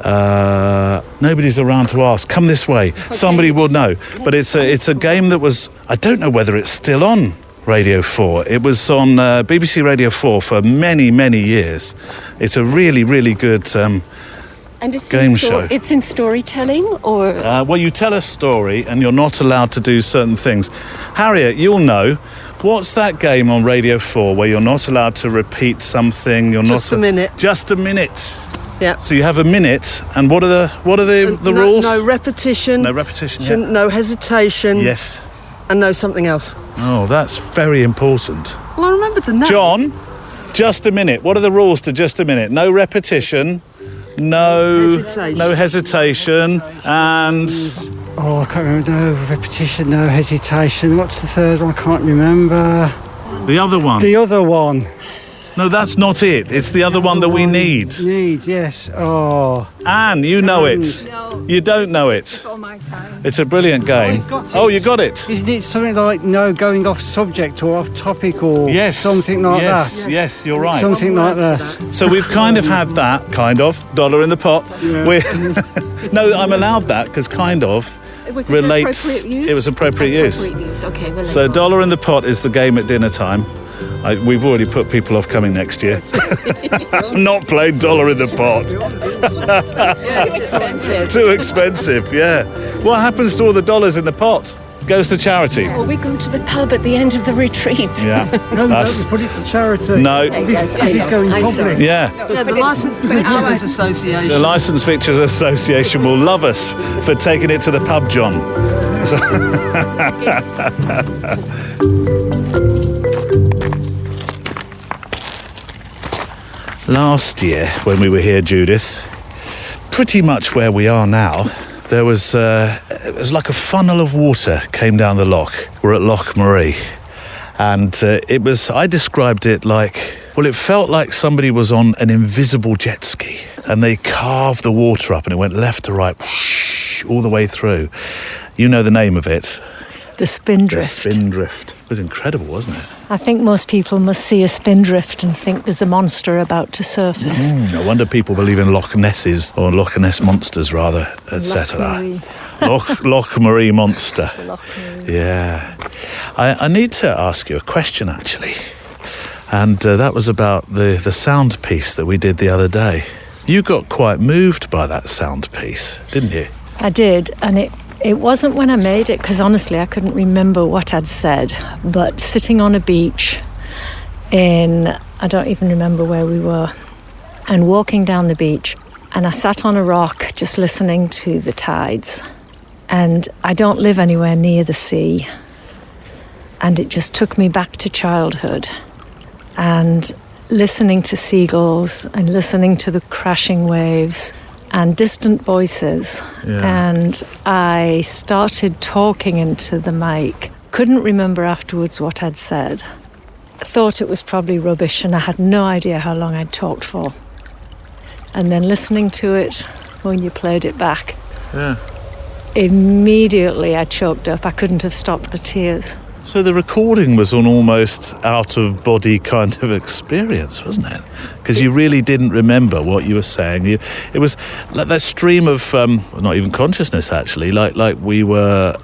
Nobody's around to ask. Come this way. Okay. Somebody will know. But it's a game that was, I don't know whether it's still on Radio 4. It was on BBC Radio 4 for many, many years. It's a really, really good and it's game show. It's in storytelling, or? Well, you tell a story and you're not allowed to do certain things. Harriet, you'll know. What's that game on Radio 4 where you're not allowed to repeat something? Just a minute. Just a minute. Yeah. So you have a minute, and what are the rules? No repetition. No repetition. Yeah. No hesitation. Yes. And no something else. Oh, that's very important. Well, I remember the name. John, just a minute. What are the rules to just a minute? No repetition. No hesitation, and I can't remember. No repetition, no hesitation. What's the third one? I can't remember. The other one. No, that's not it. It's the other one that we need. Yes. Oh. Anne, you know it. No. You don't know it. Before my time. It's a brilliant game. Oh, you got it. Isn't it something like going off subject or off topic or something like that? Yes, you're right. Something like that. So we've kind of had that, dollar in the pot. Yeah. No, I'm allowed that because kind of relates. It was appropriate use. Okay, so dollar in the pot is the game at dinner time. We've already put people off coming next year. Not playing dollar in the pot. Too expensive, yeah. What happens to all the dollars in the pot? Goes to charity. Or we go to the pub at the end of the retreat. Yeah. No, we put it to charity. No. This is going public. Yeah. The Licensed Victuallers Association. The Licensed Victuallers Association will love us for taking it to the pub, John. Last year, when we were here, Judith, pretty much where we are now, there was it was like a funnel of water came down the loch. We're at Loch Maree, and I described it like, well, it felt like somebody was on an invisible jet ski, and they carved the water up, and it went left to right, whoosh, all the way through. You know the name of it. The Spindrift. The Spindrift. It was incredible, wasn't it? I think most people must see a spindrift and think there's a monster about to surface. No wonder people believe in Loch Nesses, or Loch Ness monsters rather, etc. Loch Maree monster. Loch Maree. Yeah. I need to ask you a question, actually. And that was about the sound piece that we did the other day. You got quite moved by that sound piece, didn't you? I did, and it wasn't when I made it, because honestly I couldn't remember what I'd said, but sitting on a beach I don't even remember where we were, and walking down the beach, And I sat on a rock just listening to the tides. And I don't live anywhere near the sea. And it just took me back to childhood. And listening to seagulls and listening to the crashing waves and distant voices. Yeah. And I started talking into the mic. Couldn't remember afterwards what I'd said. Thought it was probably rubbish, and I had no idea how long I'd talked for. And then listening to it when you played it back, immediately I choked up. I couldn't have stopped the tears. So the recording was an almost out-of-body kind of experience, wasn't it? Because you really didn't remember what you were saying. It was like that stream of, not even consciousness actually, like we were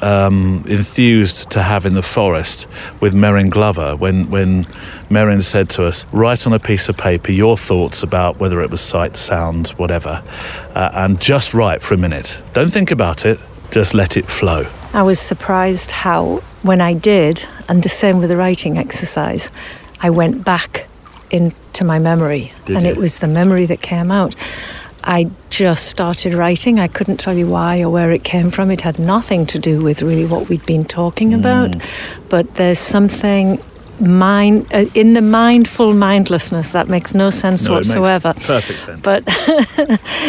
enthused to have in the forest with Merryn Glover when Merryn said to us, write on a piece of paper your thoughts about whether it was sight, sound, whatever, and just write for a minute. Don't think about it, just let it flow. I was surprised how, when I did, and the same with the writing exercise, I went back into my memory. It was the memory that came out. I just started writing. I couldn't tell you why or where it came from. It had nothing to do with really what we'd been talking about. But there's something in the mindful mindlessness that makes no sense whatsoever. It makes perfect sense. But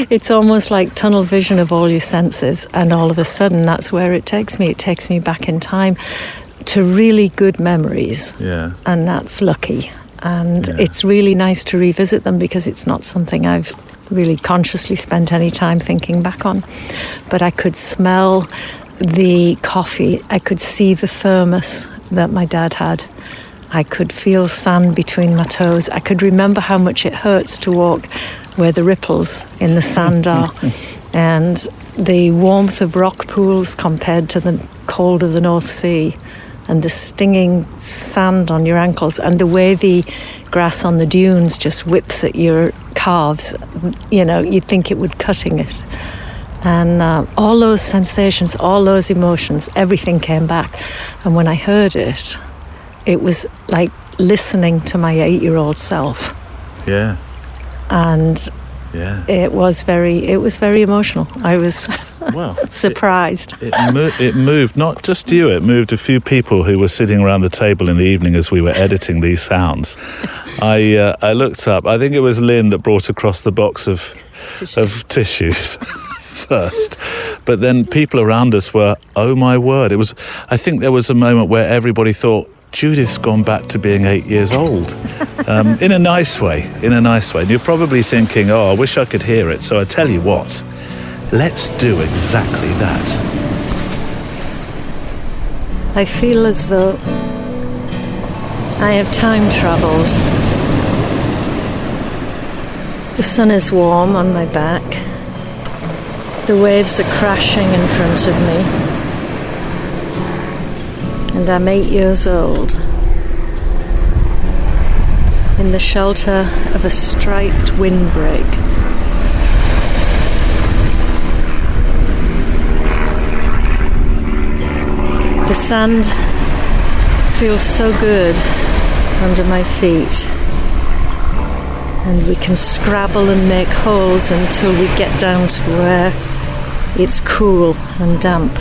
it's almost like tunnel vision of all your senses, and all of a sudden that's where it takes me. It takes me back in time to really good memories. Yeah. And that's lucky. And it's really nice to revisit them because it's not something I've really consciously spent any time thinking back on. But I could smell the coffee. I could see the thermos that my dad had. I could feel sand between my toes. I could remember how much it hurts to walk where the ripples in the sand are. And the warmth of rock pools compared to the cold of the North Sea. And the stinging sand on your ankles. And the way the grass on the dunes just whips at your calves. You know, you'd think it would cutting it. And all those sensations, all those emotions, everything came back. And when I heard it, it was like listening to my 8-year-old self. Yeah. And it was very emotional. I was surprised. It moved not just you, it moved a few people who were sitting around the table in the evening as we were editing these sounds. I looked up, I think it was Lynn that brought across the box of tissues first. But then people around us were, oh my word. I think there was a moment where everybody thought, Judith's gone back to being 8 years old. In a nice way. And you're probably thinking, I wish I could hear it. So I tell you what, let's do exactly that. I feel as though I have time travelled. The sun is warm on my back. The waves are crashing in front of me. And I'm 8 years old, in the shelter of a striped windbreak. The sand feels so good under my feet, and we can scrabble and make holes until we get down to where it's cool and damp.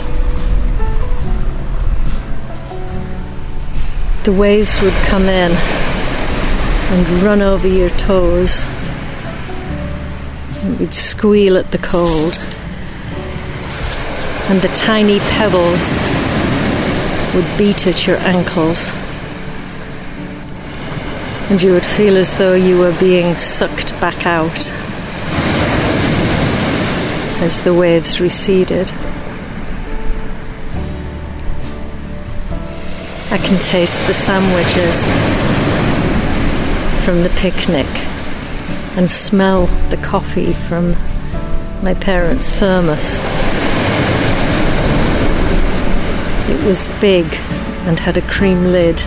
The waves would come in and run over your toes, and we'd squeal at the cold, and the tiny pebbles would beat at your ankles, and you would feel as though you were being sucked back out as the waves receded. I can taste the sandwiches from the picnic and smell the coffee from my parents' thermos. It was big and had a cream lid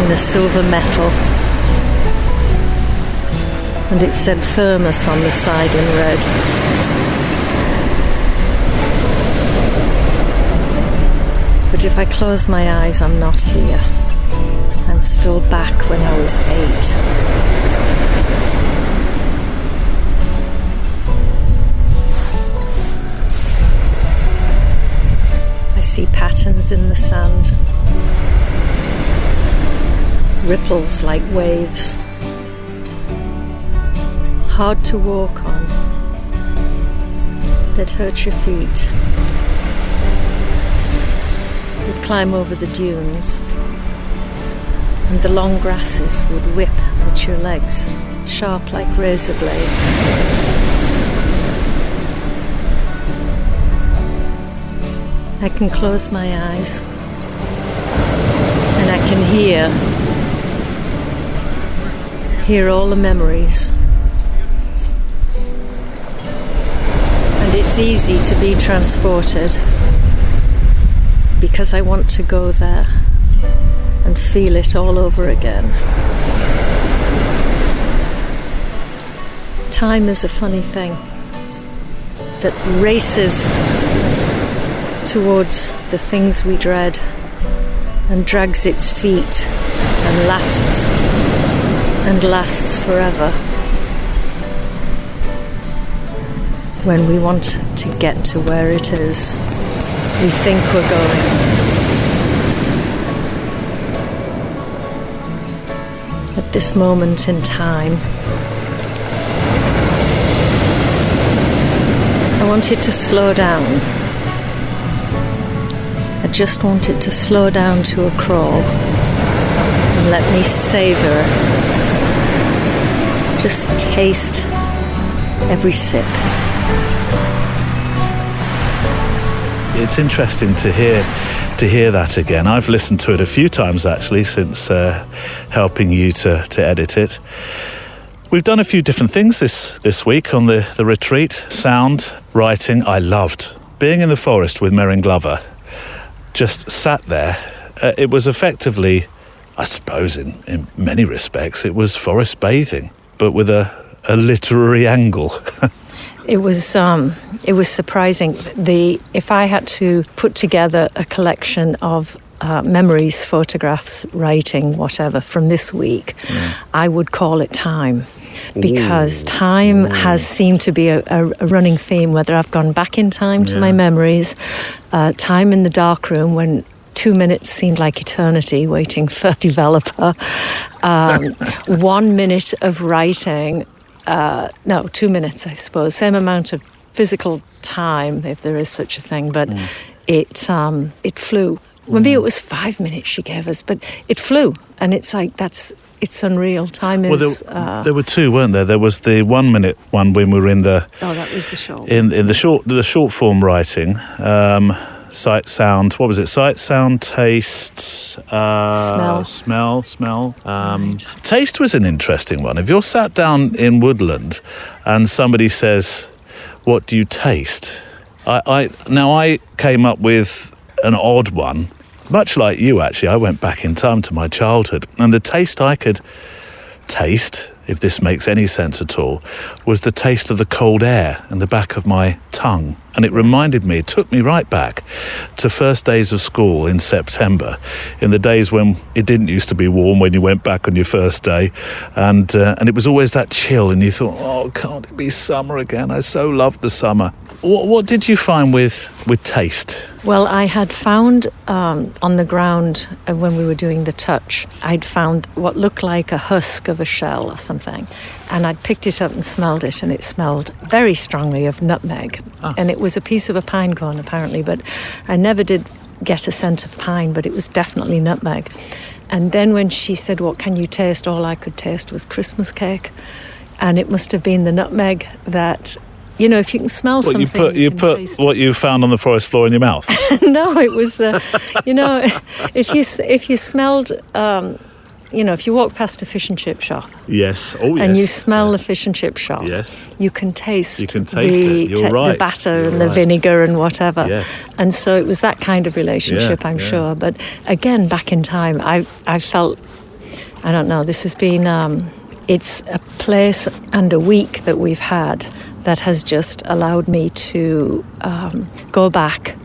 in a silver metal, and it said thermos on the side in red. But if I close my eyes, I'm not here. I'm still back when I was 8. patterns in the sand, ripples like waves, hard to walk on, that hurt your feet. You'd climb over the dunes, and the long grasses would whip at your legs, sharp like razor blades. I can close my eyes, and I can hear all the memories. And it's easy to be transported, because I want to go there and feel it all over again. Time is a funny thing that races towards the things we dread and drags its feet and lasts forever. When we want to get to where it is we think we're going. At this moment in time, I want it to slow down. I just want it to slow down to a crawl and let me savor, just taste every sip. It's interesting to hear that again. I've listened to it a few times actually since helping you to edit it. We've done a few different things this week on the retreat. Sound, writing. I loved being in the forest with Merryn Glover. Just sat there. It was effectively, I suppose in many respects, it was forest bathing, but with a literary angle. It was surprising. If I had to put together a collection of memories, photographs, writing, whatever, from this week, I would call it time. Because time has seemed to be a running theme, whether I've gone back in time to my memories, time in the darkroom when 2 minutes seemed like eternity waiting for a developer, 1 minute of writing, 2 minutes, I suppose, same amount of physical time, if there is such a thing, but it flew. Maybe it was 5 minutes she gave us, but it flew, and it's like it's unreal. Time is. Well, there were two, weren't there? There was the 1 minute one when we were in the. Oh, that was the short. In the short form writing, sight, sound. What was it? Sight, sound, taste, smell. Right. Taste was an interesting one. If you're sat down in woodland, and somebody says, "What do you taste?" I came up with an odd one. Much like you, actually, I went back in time to my childhood, and the taste I could taste, if this makes any sense at all, was the taste of the cold air in the back of my tongue. And it reminded me, it took me right back to first days of school in September, in the days when it didn't used to be warm when you went back on your first day, and it was always that chill, and you thought, oh, can't it be summer again? I so loved the summer. What did you find with taste? Well, I had found on the ground when we were doing the touch, I'd found what looked like a husk of a shell or something, and I'd picked it up and smelled it, and it smelled very strongly of nutmeg. And it was a piece of a pine cone apparently, but I never did get a scent of pine, but it was definitely nutmeg. And then when she said, what can you taste? All I could taste was Christmas cake, and it must have been the nutmeg that... You know, if you can smell something... You put what you found on the forest floor in your mouth? No, it was the... You know, if you smelled... if you walk past a fish and chip shop... Yes. Oh, yes. And you smell the fish and chip shop... Yes. You can taste, it. You're right. The batter and the vinegar and whatever. Yes. And so it was that kind of relationship, I'm sure. But again, back in time, I felt... I don't know, this has been... it's a place and a week that we've had that has just allowed me to go back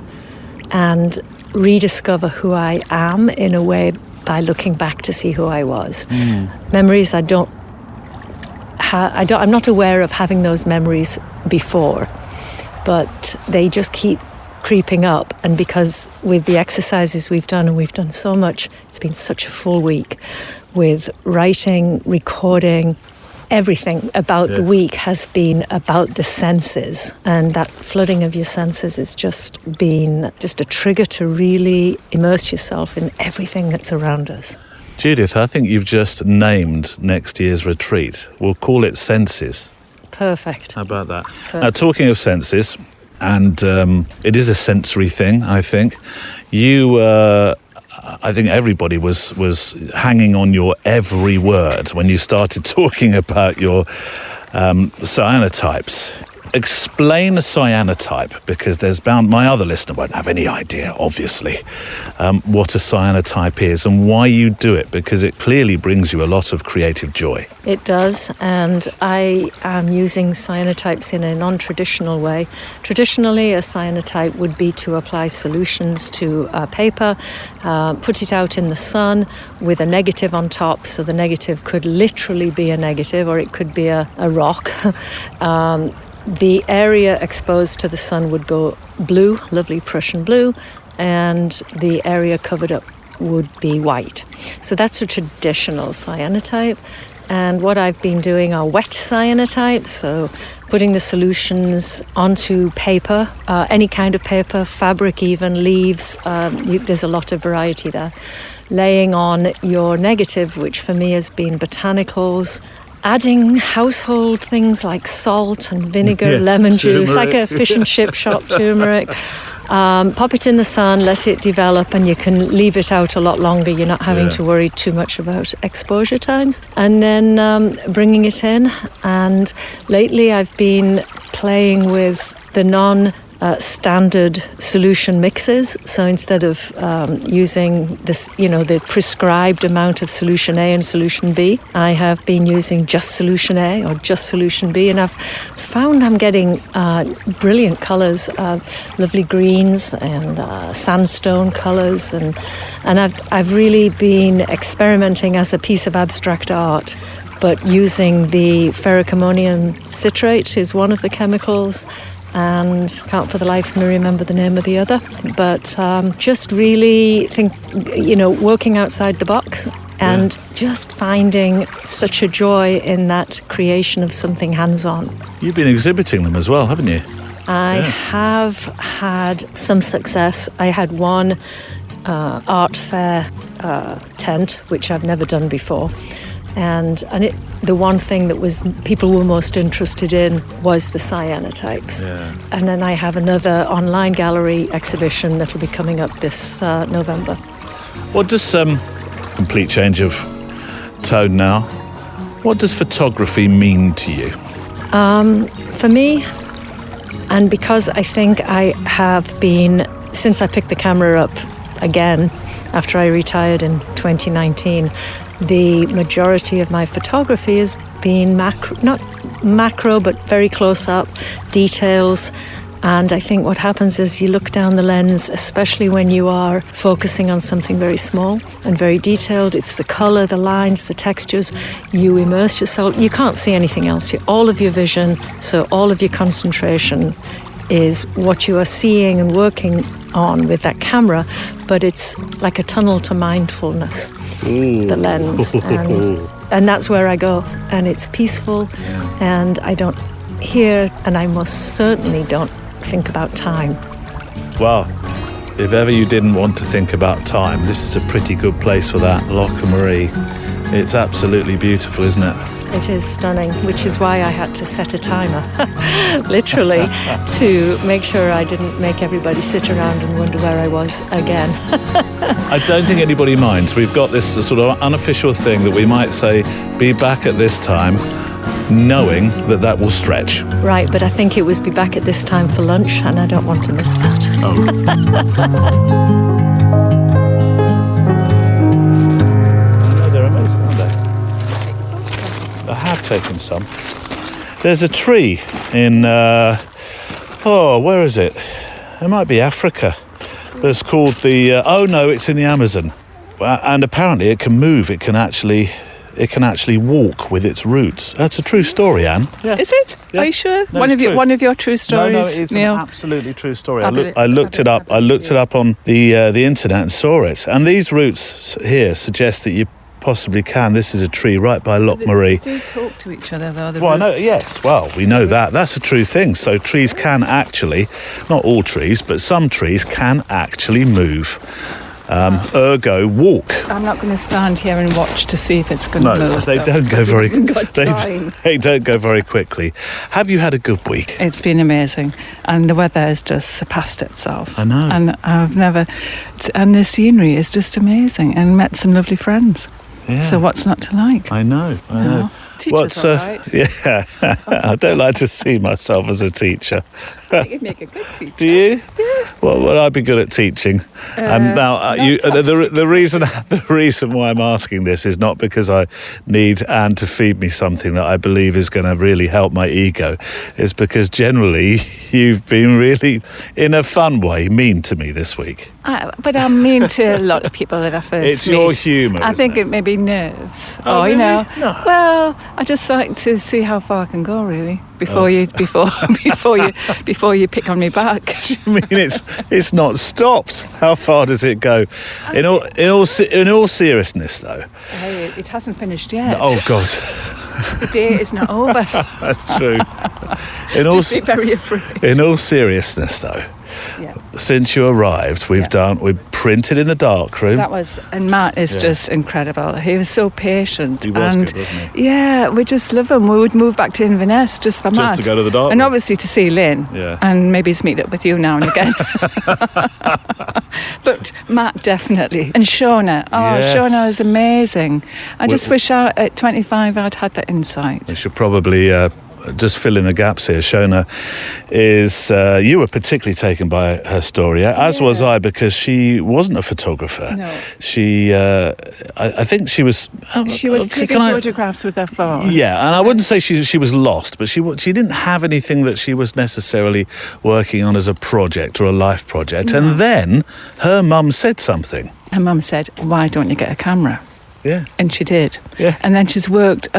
and rediscover who I am in a way by looking back to see who I was. Memories I'm not aware of having those memories before, but they just keep creeping up, and because with the exercises we've done, and we've done so much, it's been such a full week with writing, recording. Everything about the week has been about the senses, and that flooding of your senses has just been just a trigger to really immerse yourself in everything that's around us. Judith, I think you've just named next year's retreat. We'll call it Senses. Perfect. How about that? Now, talking of senses, and it is a sensory thing, I think. I think everybody was hanging on your every word when you started talking about your cyanotypes. Explain a cyanotype, because my other listener won't have any idea, obviously, what a cyanotype is and why you do it, because it clearly brings you a lot of creative joy. It does, and I am using cyanotypes in a non-traditional way. Traditionally, a cyanotype would be to apply solutions to paper, put it out in the sun with a negative on top, so the negative could literally be a negative, or it could be a rock. The area exposed to the sun would go blue, lovely Prussian blue, and the area covered up would be white. So that's a traditional cyanotype. And what I've been doing are wet cyanotypes, so putting the solutions onto paper, any kind of paper, fabric even, leaves, there's a lot of variety there. Laying on your negative, which for me has been botanicals, adding household things like salt and vinegar, lemon juice, like a fish and chip shop, turmeric. Pop it in the sun, let it develop, and you can leave it out a lot longer. You're not having to worry too much about exposure times. And then bringing it in. And lately I've been playing with the standard solution mixes. So instead of using this, the prescribed amount of solution A and solution B, I have been using just solution A or just solution B, and I've found I'm getting brilliant colours, lovely greens and sandstone colours, and I've really been experimenting as a piece of abstract art. But using the ferroammonium citrate is one of the chemicals, and can't for the life of me remember the name of the other, but just really working outside the box and just finding such a joy in that creation of something hands-on. You've been exhibiting them as well, haven't you? I have had some success. I had one art fair tent, which I've never done before. And the one thing that people were most interested in was the cyanotypes. Yeah. And then I have another online gallery exhibition that'll be coming up this November. What does, complete change of tone now, what does photography mean to you? For me, and because I think I have been, since I picked the camera up again after I retired in 2019, the majority of my photography has been not macro, but very close up, details. And I think what happens is you look down the lens, especially when you are focusing on something very small and very detailed. It's the colour, the lines, the textures. You immerse yourself. You can't see anything else. All of your vision, so all of your concentration is what you are seeing and working on with that camera, but it's like a tunnel to mindfulness, the lens, and that's where I go, and it's peaceful, and I don't hear, and I most certainly don't think about time. Well, if ever you didn't want to think about time, this is a pretty good place for that, Loch Maree. It's absolutely beautiful, isn't it? It is stunning, which is why I had to set a timer, literally, to make sure I didn't make everybody sit around and wonder where I was again. I don't think anybody minds. We've got this sort of unofficial thing that we might say, be back at this time, knowing that will stretch. Right, but I think it was be back at this time for lunch, and I don't want to miss that. They're amazing, aren't they? I have taken some. There's a tree in, where is it? It might be Africa. That's called it's in the Amazon. And apparently it can move. It can actually it can actually walk with its roots. That's a true story, Anne. Yeah. Is it? Yeah. Are you sure? No, One of your true stories, No, it's Neil? an absolutely true story. I looked it up. I looked it up on the internet and saw it. And these roots here suggest that you possibly can. This is a tree right by Loch Maree. They do talk to each other, though. Well, no, yes. Well, we know that. That's a true thing. So trees can actually, not all trees, but some trees can actually move. Ergo, walk. I'm not going to stand here and watch to see if it's going to move. They don't go very. Time. They don't go very quickly. Have you had a good week? It's been amazing, and the weather has just surpassed itself. I know. And and the scenery is just amazing, and met some lovely friends. Yeah. So what's not to like? I know. Teacher's all right. Yeah, I don't like to see myself as a teacher. I think you'd make a good teacher. Do you? Yeah. Well, would I be good at teaching? And now, the reason why I'm asking this is not because I need Anne to feed me something that I believe is going to really help my ego. It's because generally you've been really, in a fun way, mean to me this week. But I'm mean to a lot of people that I first It's meet. your humour. I think it may be nerves. Oh, really? No. Well, I just like to see how far I can go, really, before you pick on me back. I mean, it's not stopped. How far does it go? In all seriousness, though. Hey, it hasn't finished yet. Oh God. The day is not over. That's true. Just be very afraid. In all seriousness, though. Yeah. Since you arrived, we've printed in the darkroom. And Matt is just incredible. He was so patient. He was good, wasn't he? Yeah, we just love him. We would move back to Inverness just for Matt. Just to go to the darkroom. And obviously to see Lynn. Yeah. And maybe to meet up with you now and again. But Matt, definitely. And Shauna. Oh, Yes. Shauna is amazing. I just wish at 25 I'd had that insight. We should probably just fill in the gaps here. Shona is, you were particularly taken by her story, as was I, because she wasn't a photographer. No. She, I think she was... She was taking photographs with her phone. Yeah, and I wouldn't say she was lost, but she didn't have anything that she was necessarily working on as a project or a life project. No. And then her mum said something. Her mum said, why don't you get a camera? Yeah. And she did. Yeah. And then she's worked,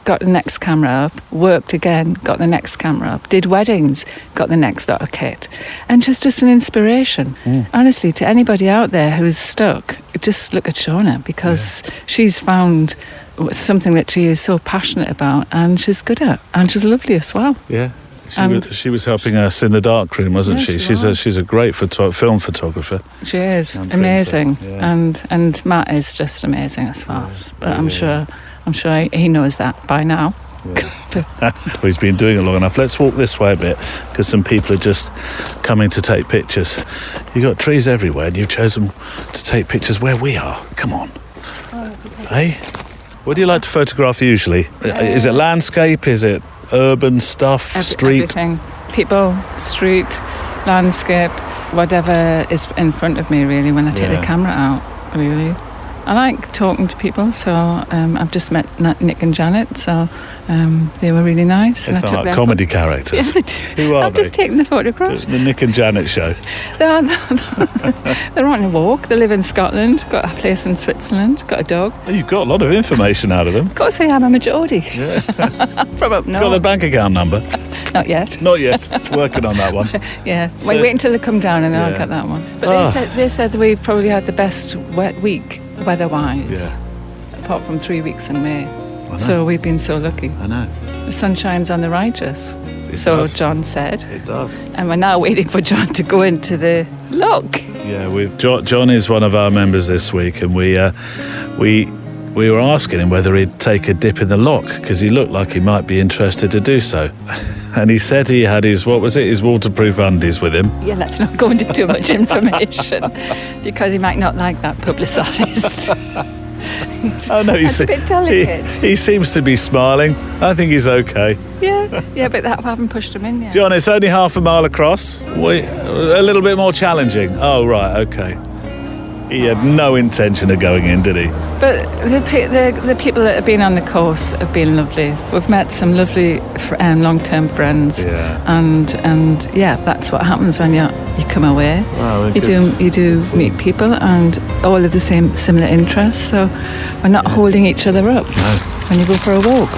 got the next camera up, worked again, got the next camera up, did weddings, got the next lot of kit. And she's just an inspiration. Honestly, to anybody out there who's stuck, just look at Shauna, because she's found something that she is so passionate about and she's good at, and she's lovely as well. Yeah. She was helping us in the darkroom, wasn't she? She's a great film photographer. She is amazing, and Matt is just amazing as well. But I'm sure he knows that by now. Yeah. Well, he's been doing it long enough. Let's walk this way a bit, because some people are just coming to take pictures. You've got trees everywhere, and you've chosen to take pictures where we are. Come on. Hey, what do you like to photograph usually? Is it landscape? Is it urban stuff? Street? Everything. People, street, landscape, whatever is in front of me, really, when I take the camera out, really. I like talking to people, so I've just met Nick and Janet, so they were really nice. They sound like comedy characters. Yeah, who are I've they? just taken the photographs. The Nick and Janet show. They're on a walk. They live in Scotland, got a place in Switzerland, got a dog. Oh, you've got a lot of information out of them. Of course I am, I'm a Geordie. Yeah. From up north. Got their bank account number? Not yet. Not yet. Working on that one. Yeah. So, wait until they come down and then I'll get that one. But they said that we've probably had the best wet week, weather-wise, apart from 3 weeks in May. So we've been so lucky. I know. The sun shines on the righteous. So John said. It does. And we're now waiting for John to go into the loch. Yeah, John is one of our members this week, and we were asking him whether he'd take a dip in the loch, because he looked like he might be interested to do so. And he said he had his waterproof undies with him. Yeah, let's not go into too much information, because he might not like that publicised. Oh no, It's a bit delicate. He seems to be smiling. I think he's okay. Yeah, but I haven't pushed him in yet. John, it's only half a mile across. A little bit more challenging. Oh right, okay. He had no intention of going in, did he? But the people that have been on the course have been lovely. We've met some lovely long-term friends, and that's what happens when you come away. Wow, you do meet people and all of the same similar interests. So we're not holding each other up when you go for a walk.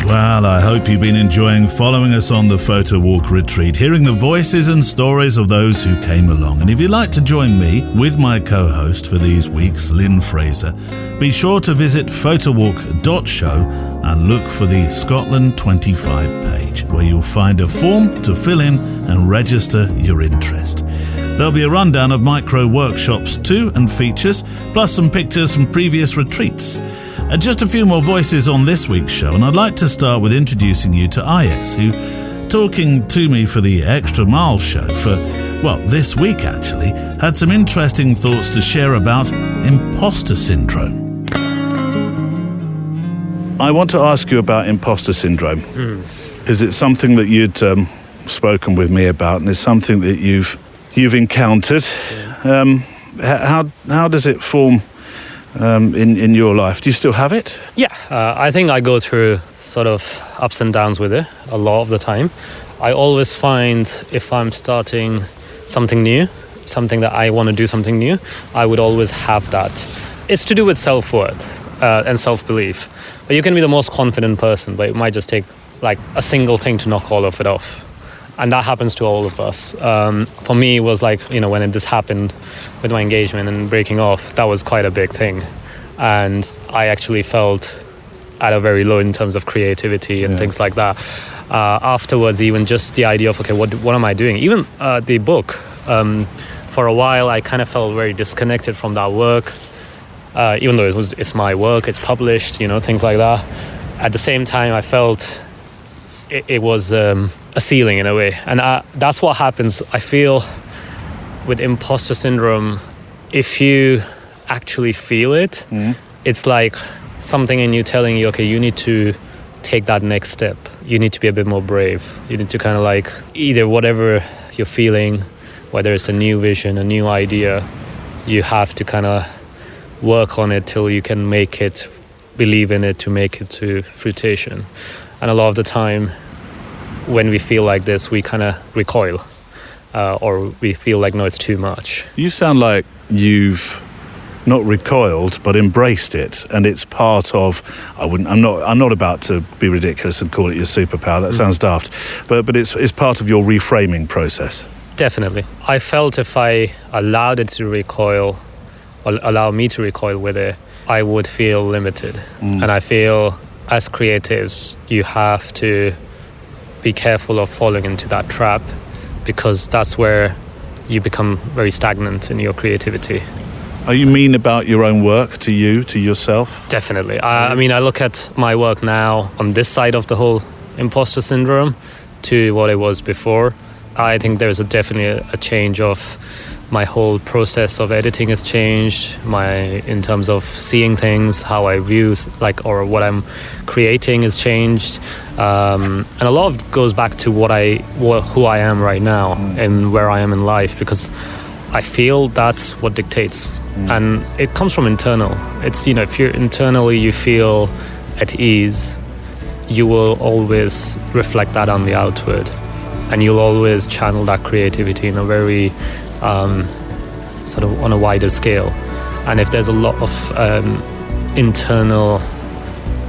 Well, I hope you've been enjoying following us on the Photowalk Retreat, hearing the voices and stories of those who came along. And if you'd like to join me with my co-host for these weeks, Lynn Fraser, be sure to visit photowalk.show and look for the Scotland 25 page, where you'll find a form to fill in and register your interest. There'll be a rundown of micro workshops too, and features, plus some pictures from previous retreats. And just a few more voices on this week's show, and I'd like to start with introducing you to IS, who, talking to me for the Extra Mile show for, this week actually, had some interesting thoughts to share about imposter syndrome. I want to ask you about imposter syndrome. Is it something that you'd spoken with me about, and it's something that you've encountered? How does it form in your life? Do you still have it? Yeah, I think I go through sort of ups and downs with it a lot of the time. I always find if I'm starting something new, something that I want to do something new, I would always have that. It's to do with self-worth and self-belief. But you can be the most confident person, but it might just take like a single thing to knock all of it off. And that happens to all of us. For me, it was like, when this happened with my engagement and breaking off, that was quite a big thing. And I actually felt at a very low in terms of creativity and things like that. Afterwards, even just the idea of, okay, what am I doing? Even the book, for a while, I kind of felt very disconnected from that work. Even though it's my work, it's published, things like that. At the same time, I felt it was a ceiling in a way, and that's what happens. I feel with imposter syndrome, if you actually feel it, it's like something in you telling you, okay, you need to take that next step. You need to be a bit more brave. You need to kind of like either whatever you're feeling, whether it's a new vision, a new idea, you have to kind of work on it till you can make it, believe in it to make it to fruition. And a lot of the time, when we feel like this, we kind of recoil, or we feel like, no, it's too much. You sound like you've not recoiled, but embraced it, and it's part of. I'm not about to be ridiculous and call it your superpower. That sounds daft, but it's part of your reframing process. Definitely, I felt if I allowed it to recoil, or allow me to recoil with it, I would feel limited. And I feel as creatives, you have to be careful of falling into that trap, because that's where you become very stagnant in your creativity. Are you mean about your own work to yourself? Definitely. I mean, I look at my work now on this side of the whole imposter syndrome to what it was before. I think there's definitely a change of my whole process of editing has changed. In terms of seeing things, how I view, or what I'm creating has changed. And a lot of it goes back to who I am right now and where I am in life, because I feel that's what dictates. And it comes from internal. It's, if you're internally, you feel at ease, you will always reflect that on the outward. And you'll always channel that creativity in a very sort of on a wider scale. And if there's a lot of internal,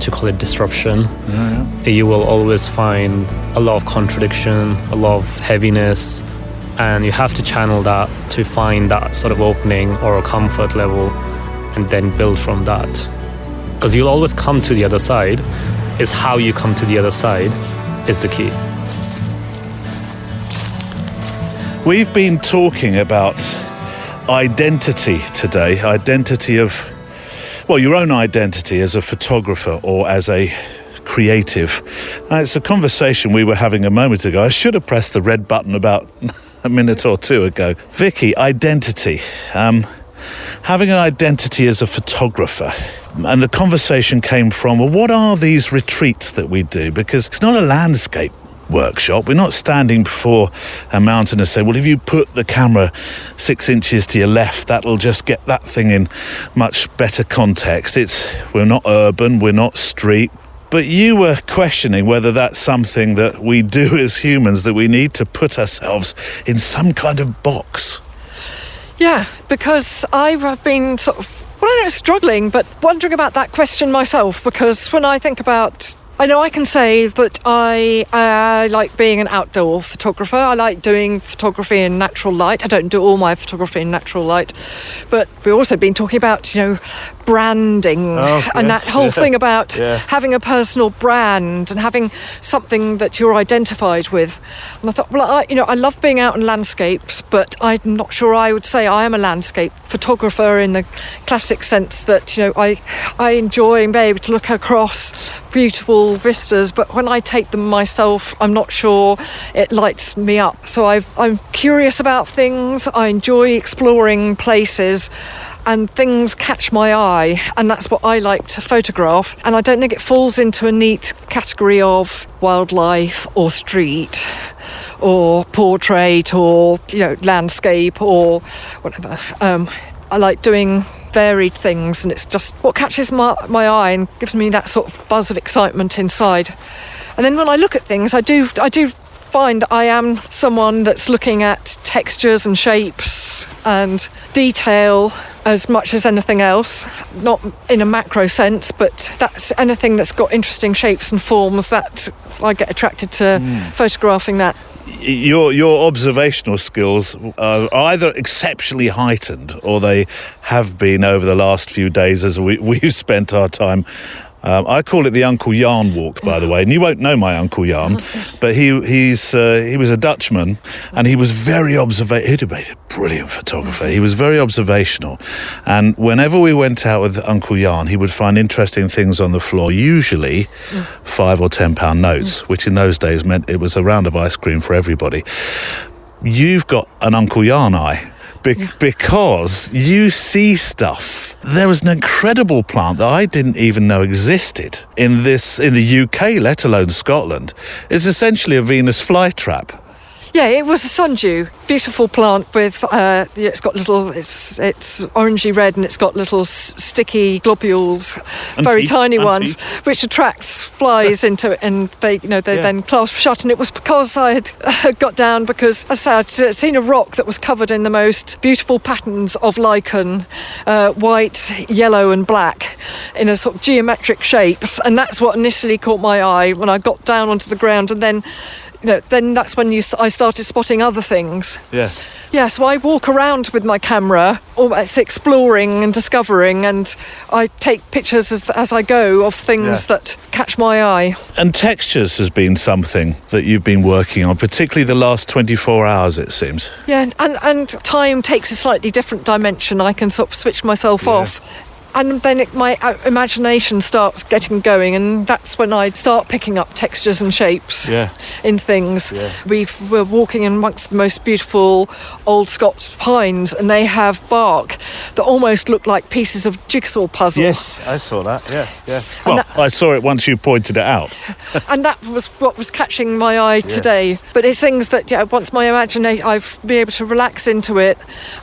to call it disruption, you will always find a lot of contradiction, a lot of heaviness, and you have to channel that to find that sort of opening or a comfort level, and then build from that. Because you'll always come to the other side. It's how you come to the other side is the key. We've been talking about identity today, identity of, your own identity as a photographer or as a creative. And it's a conversation we were having a moment ago. I should have pressed the red button about a minute or two ago. Vicky, identity. Having an identity as a photographer. And the conversation came from, what are these retreats that we do? Because it's not a landscape workshop. We're not standing before a mountain and say, well, if you put the camera 6 inches to your left, that'll just get that thing in much better context. We're not urban, we're not street. But you were questioning whether that's something that we do as humans, that we need to put ourselves in some kind of box. Yeah, because I've been sort of, struggling, but wondering about that question myself, because when I think about, I know I can say that I like being an outdoor photographer. I like doing photography in natural light. I don't do all my photography in natural light, but we've also been talking about, branding and that whole thing about having a personal brand and having something that you're identified with. And I thought, well, I love being out in landscapes, but I'm not sure I would say I am a landscape photographer in the classic sense that, I enjoy being able to look across beautiful vistas, but when I take them myself, I'm not sure it lights me up. So I'm curious about things. I enjoy exploring places, and things catch my eye, and that's what I like to photograph. And I don't think it falls into a neat category of wildlife or street or portrait or landscape or whatever. I like doing varied things, and it's just what catches my eye and gives me that sort of buzz of excitement inside. And then when I look at things, I do find I am someone that's looking at textures and shapes and detail as much as anything else, not in a macro sense, but that's anything that's got interesting shapes and forms that I get attracted to photographing that. Your observational skills are either exceptionally heightened, or they have been over the last few days as we've spent our time. I call it the Uncle Jan walk, by the way, and you won't know my Uncle Jan, but he was a Dutchman, and he was very observational. He'd made a brilliant photographer. He was very observational, and whenever we went out with Uncle Jan, he would find interesting things on the floor, usually £5 or £10 notes, which in those days meant it was a round of ice cream for everybody. You've got an Uncle Jan eye. Because you see stuff. There was an incredible plant that I didn't even know existed in the UK, let alone Scotland. It's essentially a Venus flytrap. Yeah, it was a sundew, beautiful plant with it's got little, it's orangey red, and it's got little sticky globules, and very tiny ones, which attracts flies into it, and they then clasp shut. And it was because I had got down, because as I said, I'd seen a rock that was covered in the most beautiful patterns of lichen, white, yellow, and black, in a sort of geometric shapes, and that's what initially caught my eye when I got down onto the ground, and then that's when I started spotting other things. Yeah, so I walk around with my camera, almost exploring and discovering, and I take pictures as I go of things that catch my eye. And textures has been something that you've been working on, particularly the last 24 hours, it seems. Yeah, and time takes a slightly different dimension. I can sort of switch myself off. And then my imagination starts getting going, and that's when I start picking up textures and shapes in things. We're walking amongst the most beautiful old Scots pines, and they have bark that almost look like pieces of jigsaw puzzle. Yes, I saw that, yeah. Well, I saw it once you pointed it out. And that was what was catching my eye today. But it's things that, once my imagination, I've been able to relax into it,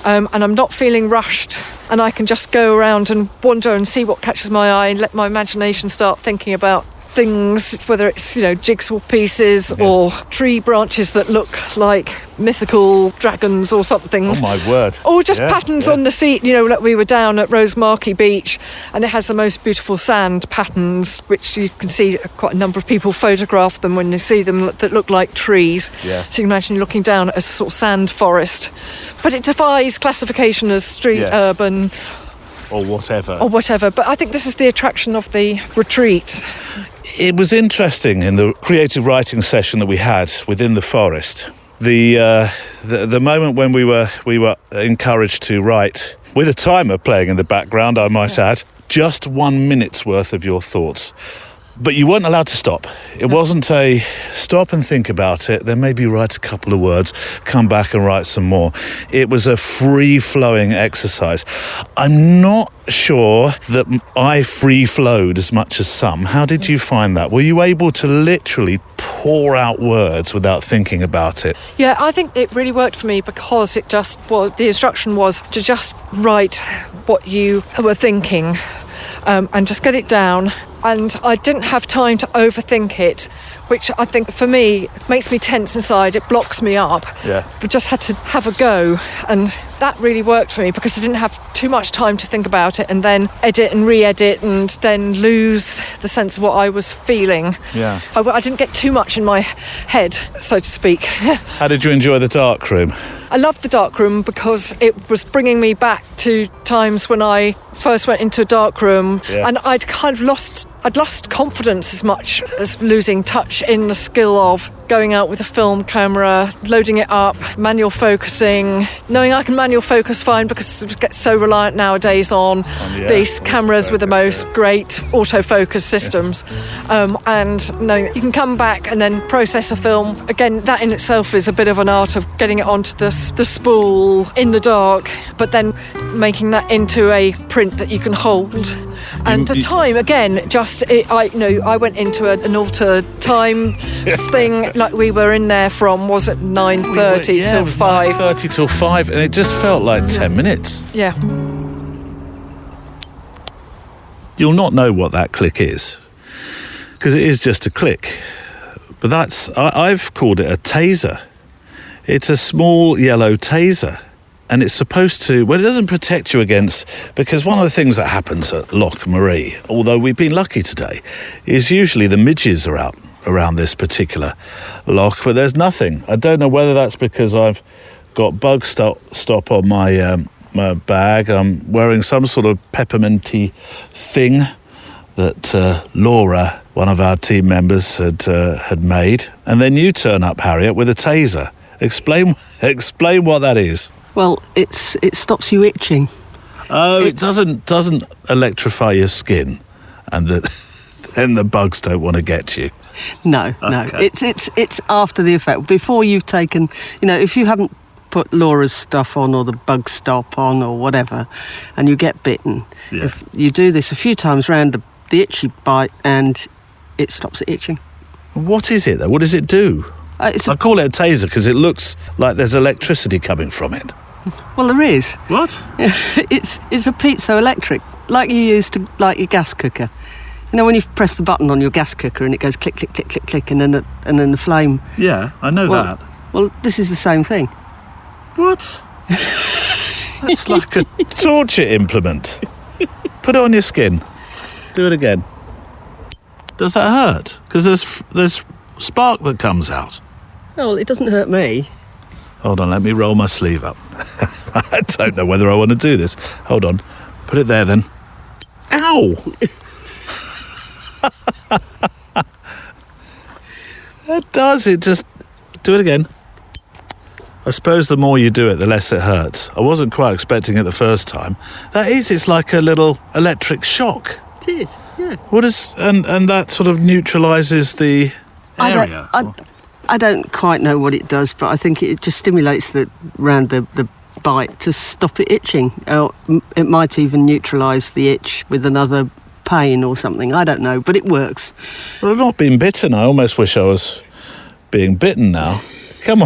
and I'm not feeling rushed, and I can just go around and wander and see what catches my eye and let my imagination start thinking about things, whether it's jigsaw pieces or tree branches that look like mythical dragons or something. Oh my word. Or just patterns on the sea. Like we were down at Rosemarkie Beach, and it has the most beautiful sand patterns, which you can see quite a number of people photograph them when they see them, that look like trees. So you can imagine looking down at a sort of sand forest, but it defies classification as street, urban, or whatever. But I think this is the attraction of the retreat. It was interesting in the creative writing session that we had within the forest. The moment when we were encouraged to write, with a timer playing in the background, I might add, just 1 minute's worth of your thoughts. But you weren't allowed to stop. It wasn't a stop and think about it, then maybe write a couple of words, come back and write some more. It was a free-flowing exercise. I'm not sure that I free-flowed as much as some. How did you find that? Were you able to literally pour out words without thinking about it. Yeah, I think it really worked for me because it just was, the instruction was to just write what you were thinking and just get it down. And I didn't have time to overthink it, which I think for me makes me tense inside. It blocks me up. Yeah. But just had to have a go, and that really worked for me because I didn't have too much time to think about it and then edit and re-edit and then lose the sense of what I was feeling. Yeah. I didn't get too much in my head, so to speak. How did you enjoy the darkroom? I loved the darkroom because it was bringing me back to times when I first went into a darkroom, and I'd kind of lost confidence as much as losing touch in the skill of going out with a film camera, loading it up, manual focusing, knowing I can manual focus fine because we get so reliant nowadays on these cameras with the most great autofocus systems, and knowing that you can come back and then process a film. Again, that in itself is a bit of an art of getting it onto the spool in the dark, but then making that into a print that you can hold. And the time, again, I went into an alter time thing, like we were in there from, was it 9:30 till 5? 9:30 till 5, and it just felt like 10 minutes. Yeah. You'll not know what that click is, because it is just a click. But I've called it a taser. It's a small yellow taser. And it's supposed to, well, it doesn't protect you against, because one of the things that happens at Loch Maree, although we've been lucky today, is usually the midges are out around this particular loch, but there's nothing. I don't know whether that's because I've got bug stop on my bag. I'm wearing some sort of pepperminty thing that Laura, one of our team members, had made. And then you turn up, Harriet, with a taser. Explain what that is. Well, it stops you itching. Oh, it doesn't electrify your skin, and then the bugs don't want to get you. No. It's after the effect. Before you've taken, if you haven't put Laura's stuff on or the bug stop on or whatever, and you get bitten, if you do this a few times round the itchy bite, and it stops it itching. What is it though? What does it do? I call it a taser because it looks like there's electricity coming from it. Well, there is. What? It's a piezoelectric, like you use to light your gas cooker. When you press the button on your gas cooker and it goes click, click, click, click, click, and then the flame. Yeah, I know that. Well, this is the same thing. What? It's like a torture implement. Put it on your skin. Do it again. Does that hurt? Because there's spark that comes out. Oh, it doesn't hurt me. Hold on, let me roll my sleeve up. I don't know whether I want to do this. Hold on. Put it there then. Ow! It does. It just... Do it again. I suppose the more you do it, the less it hurts. I wasn't quite expecting it the first time. It's like a little electric shock. It is, yeah. What is... And that sort of neutralises the area? I don't quite know what it does, but I think it just stimulates around the bite to stop it itching. It might even neutralise the itch with another pain or something. I don't know, but it works. Well, I've not been bitten. I almost wish I was being bitten now. Come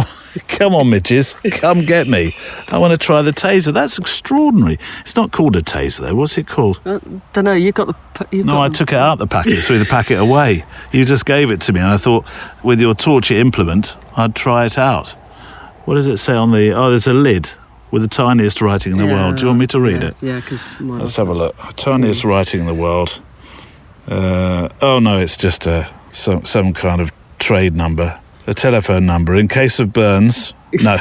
on, midges. Come get me. I want to try the taser. That's extraordinary. It's not called a taser, though. What's it called? Don't know. I took it out the packet, threw the packet away. You just gave it to me, and I thought, with your torture implement, I'd try it out. What does it say on the... Oh, there's a lid with the tiniest writing in the world. Do you want me to read it? Yeah, because... Let's have a look. Tiniest writing in the world. Oh, no, it's just some kind of trade number. A telephone number in case of burns. No,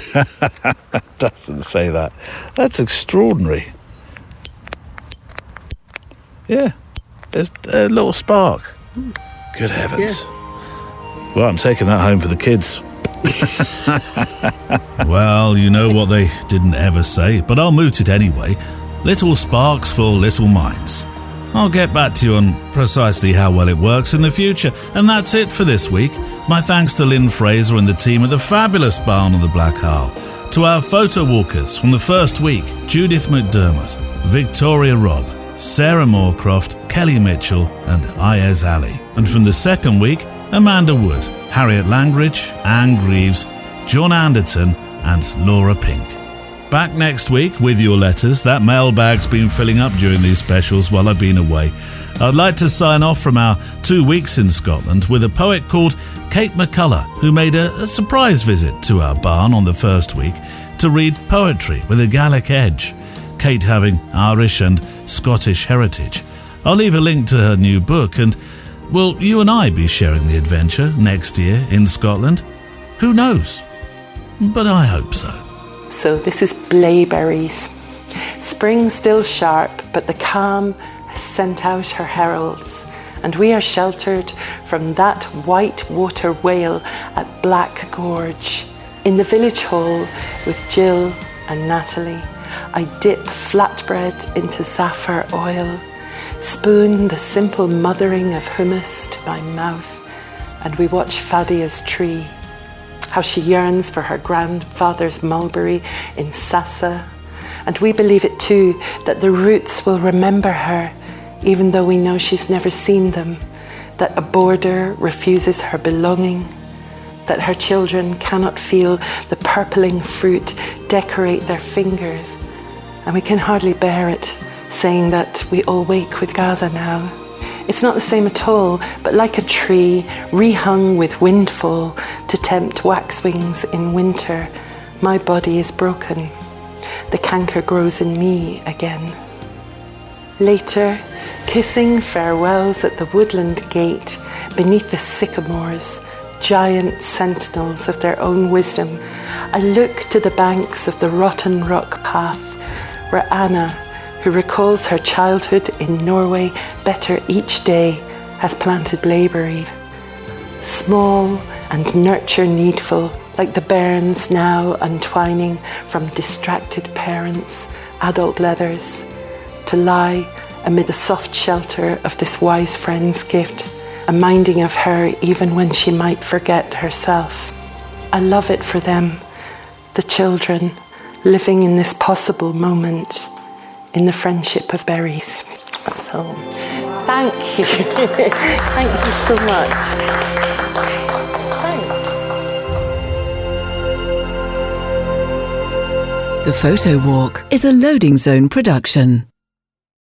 doesn't say that. That's extraordinary. Yeah, there's a little spark. Good heavens. Yeah. Well, I'm taking that home for the kids. Well, you know what they didn't ever say, but I'll moot it anyway. Little sparks for little minds. I'll get back to you on precisely how well it works in the future. And that's it for this week. My thanks to Lynn Fraser and the team at the fabulous Barn on the Black Isle. To our photo walkers from the first week, Judith McDermott, Victoria Robb, Sarah Moorcroft, Kelly Mitchell and Ayaz Ali. And from the second week, Amanda Wood, Harriet Langridge, Anne Greaves, John Anderton and Laura Pink. Back next week with your letters. That mailbag's been filling up during these specials while I've been away. I'd like to sign off from our 2 weeks in Scotland with a poet called Kate McCullough, who made a surprise visit to our barn on the first week to read poetry with a Gaelic edge, Kate having Irish and Scottish heritage. I'll leave a link to her new book, and will you and I be sharing the adventure next year in Scotland? Who knows? But I hope so. So this is Blaeberries. Spring still sharp, but the calm has sent out her heralds, and we are sheltered from that white water wail at Black Gorge. In the village hall with Jill and Natalie, I dip flatbread into zaffer oil, spoon the simple mothering of hummus to my mouth, and we watch Fadia's tree, how she yearns for her grandfather's mulberry in Sassa. And we believe it too, that the roots will remember her, even though we know she's never seen them, that a border refuses her belonging, that her children cannot feel the purpling fruit decorate their fingers. And we can hardly bear it, saying that we all wake with Gaza now. It's not the same at all, but like a tree rehung with windfall to tempt waxwings in winter, my body is broken. The canker grows in me again. Later, kissing farewells at the woodland gate beneath the sycamores, giant sentinels of their own wisdom, I look to the banks of the Rotten Rock path, where Anna, who recalls her childhood in Norway better each day, has planted blaeberries. Small and nurture needful, like the bairns now untwining from distracted parents, adult leathers, to lie amid the soft shelter of this wise friend's gift, a minding of her even when she might forget herself. I love it for them, the children, living in this possible moment, in the friendship of berries. So, thank you. Thank you so much. Thanks. The Photowalk is a Loading Zone production.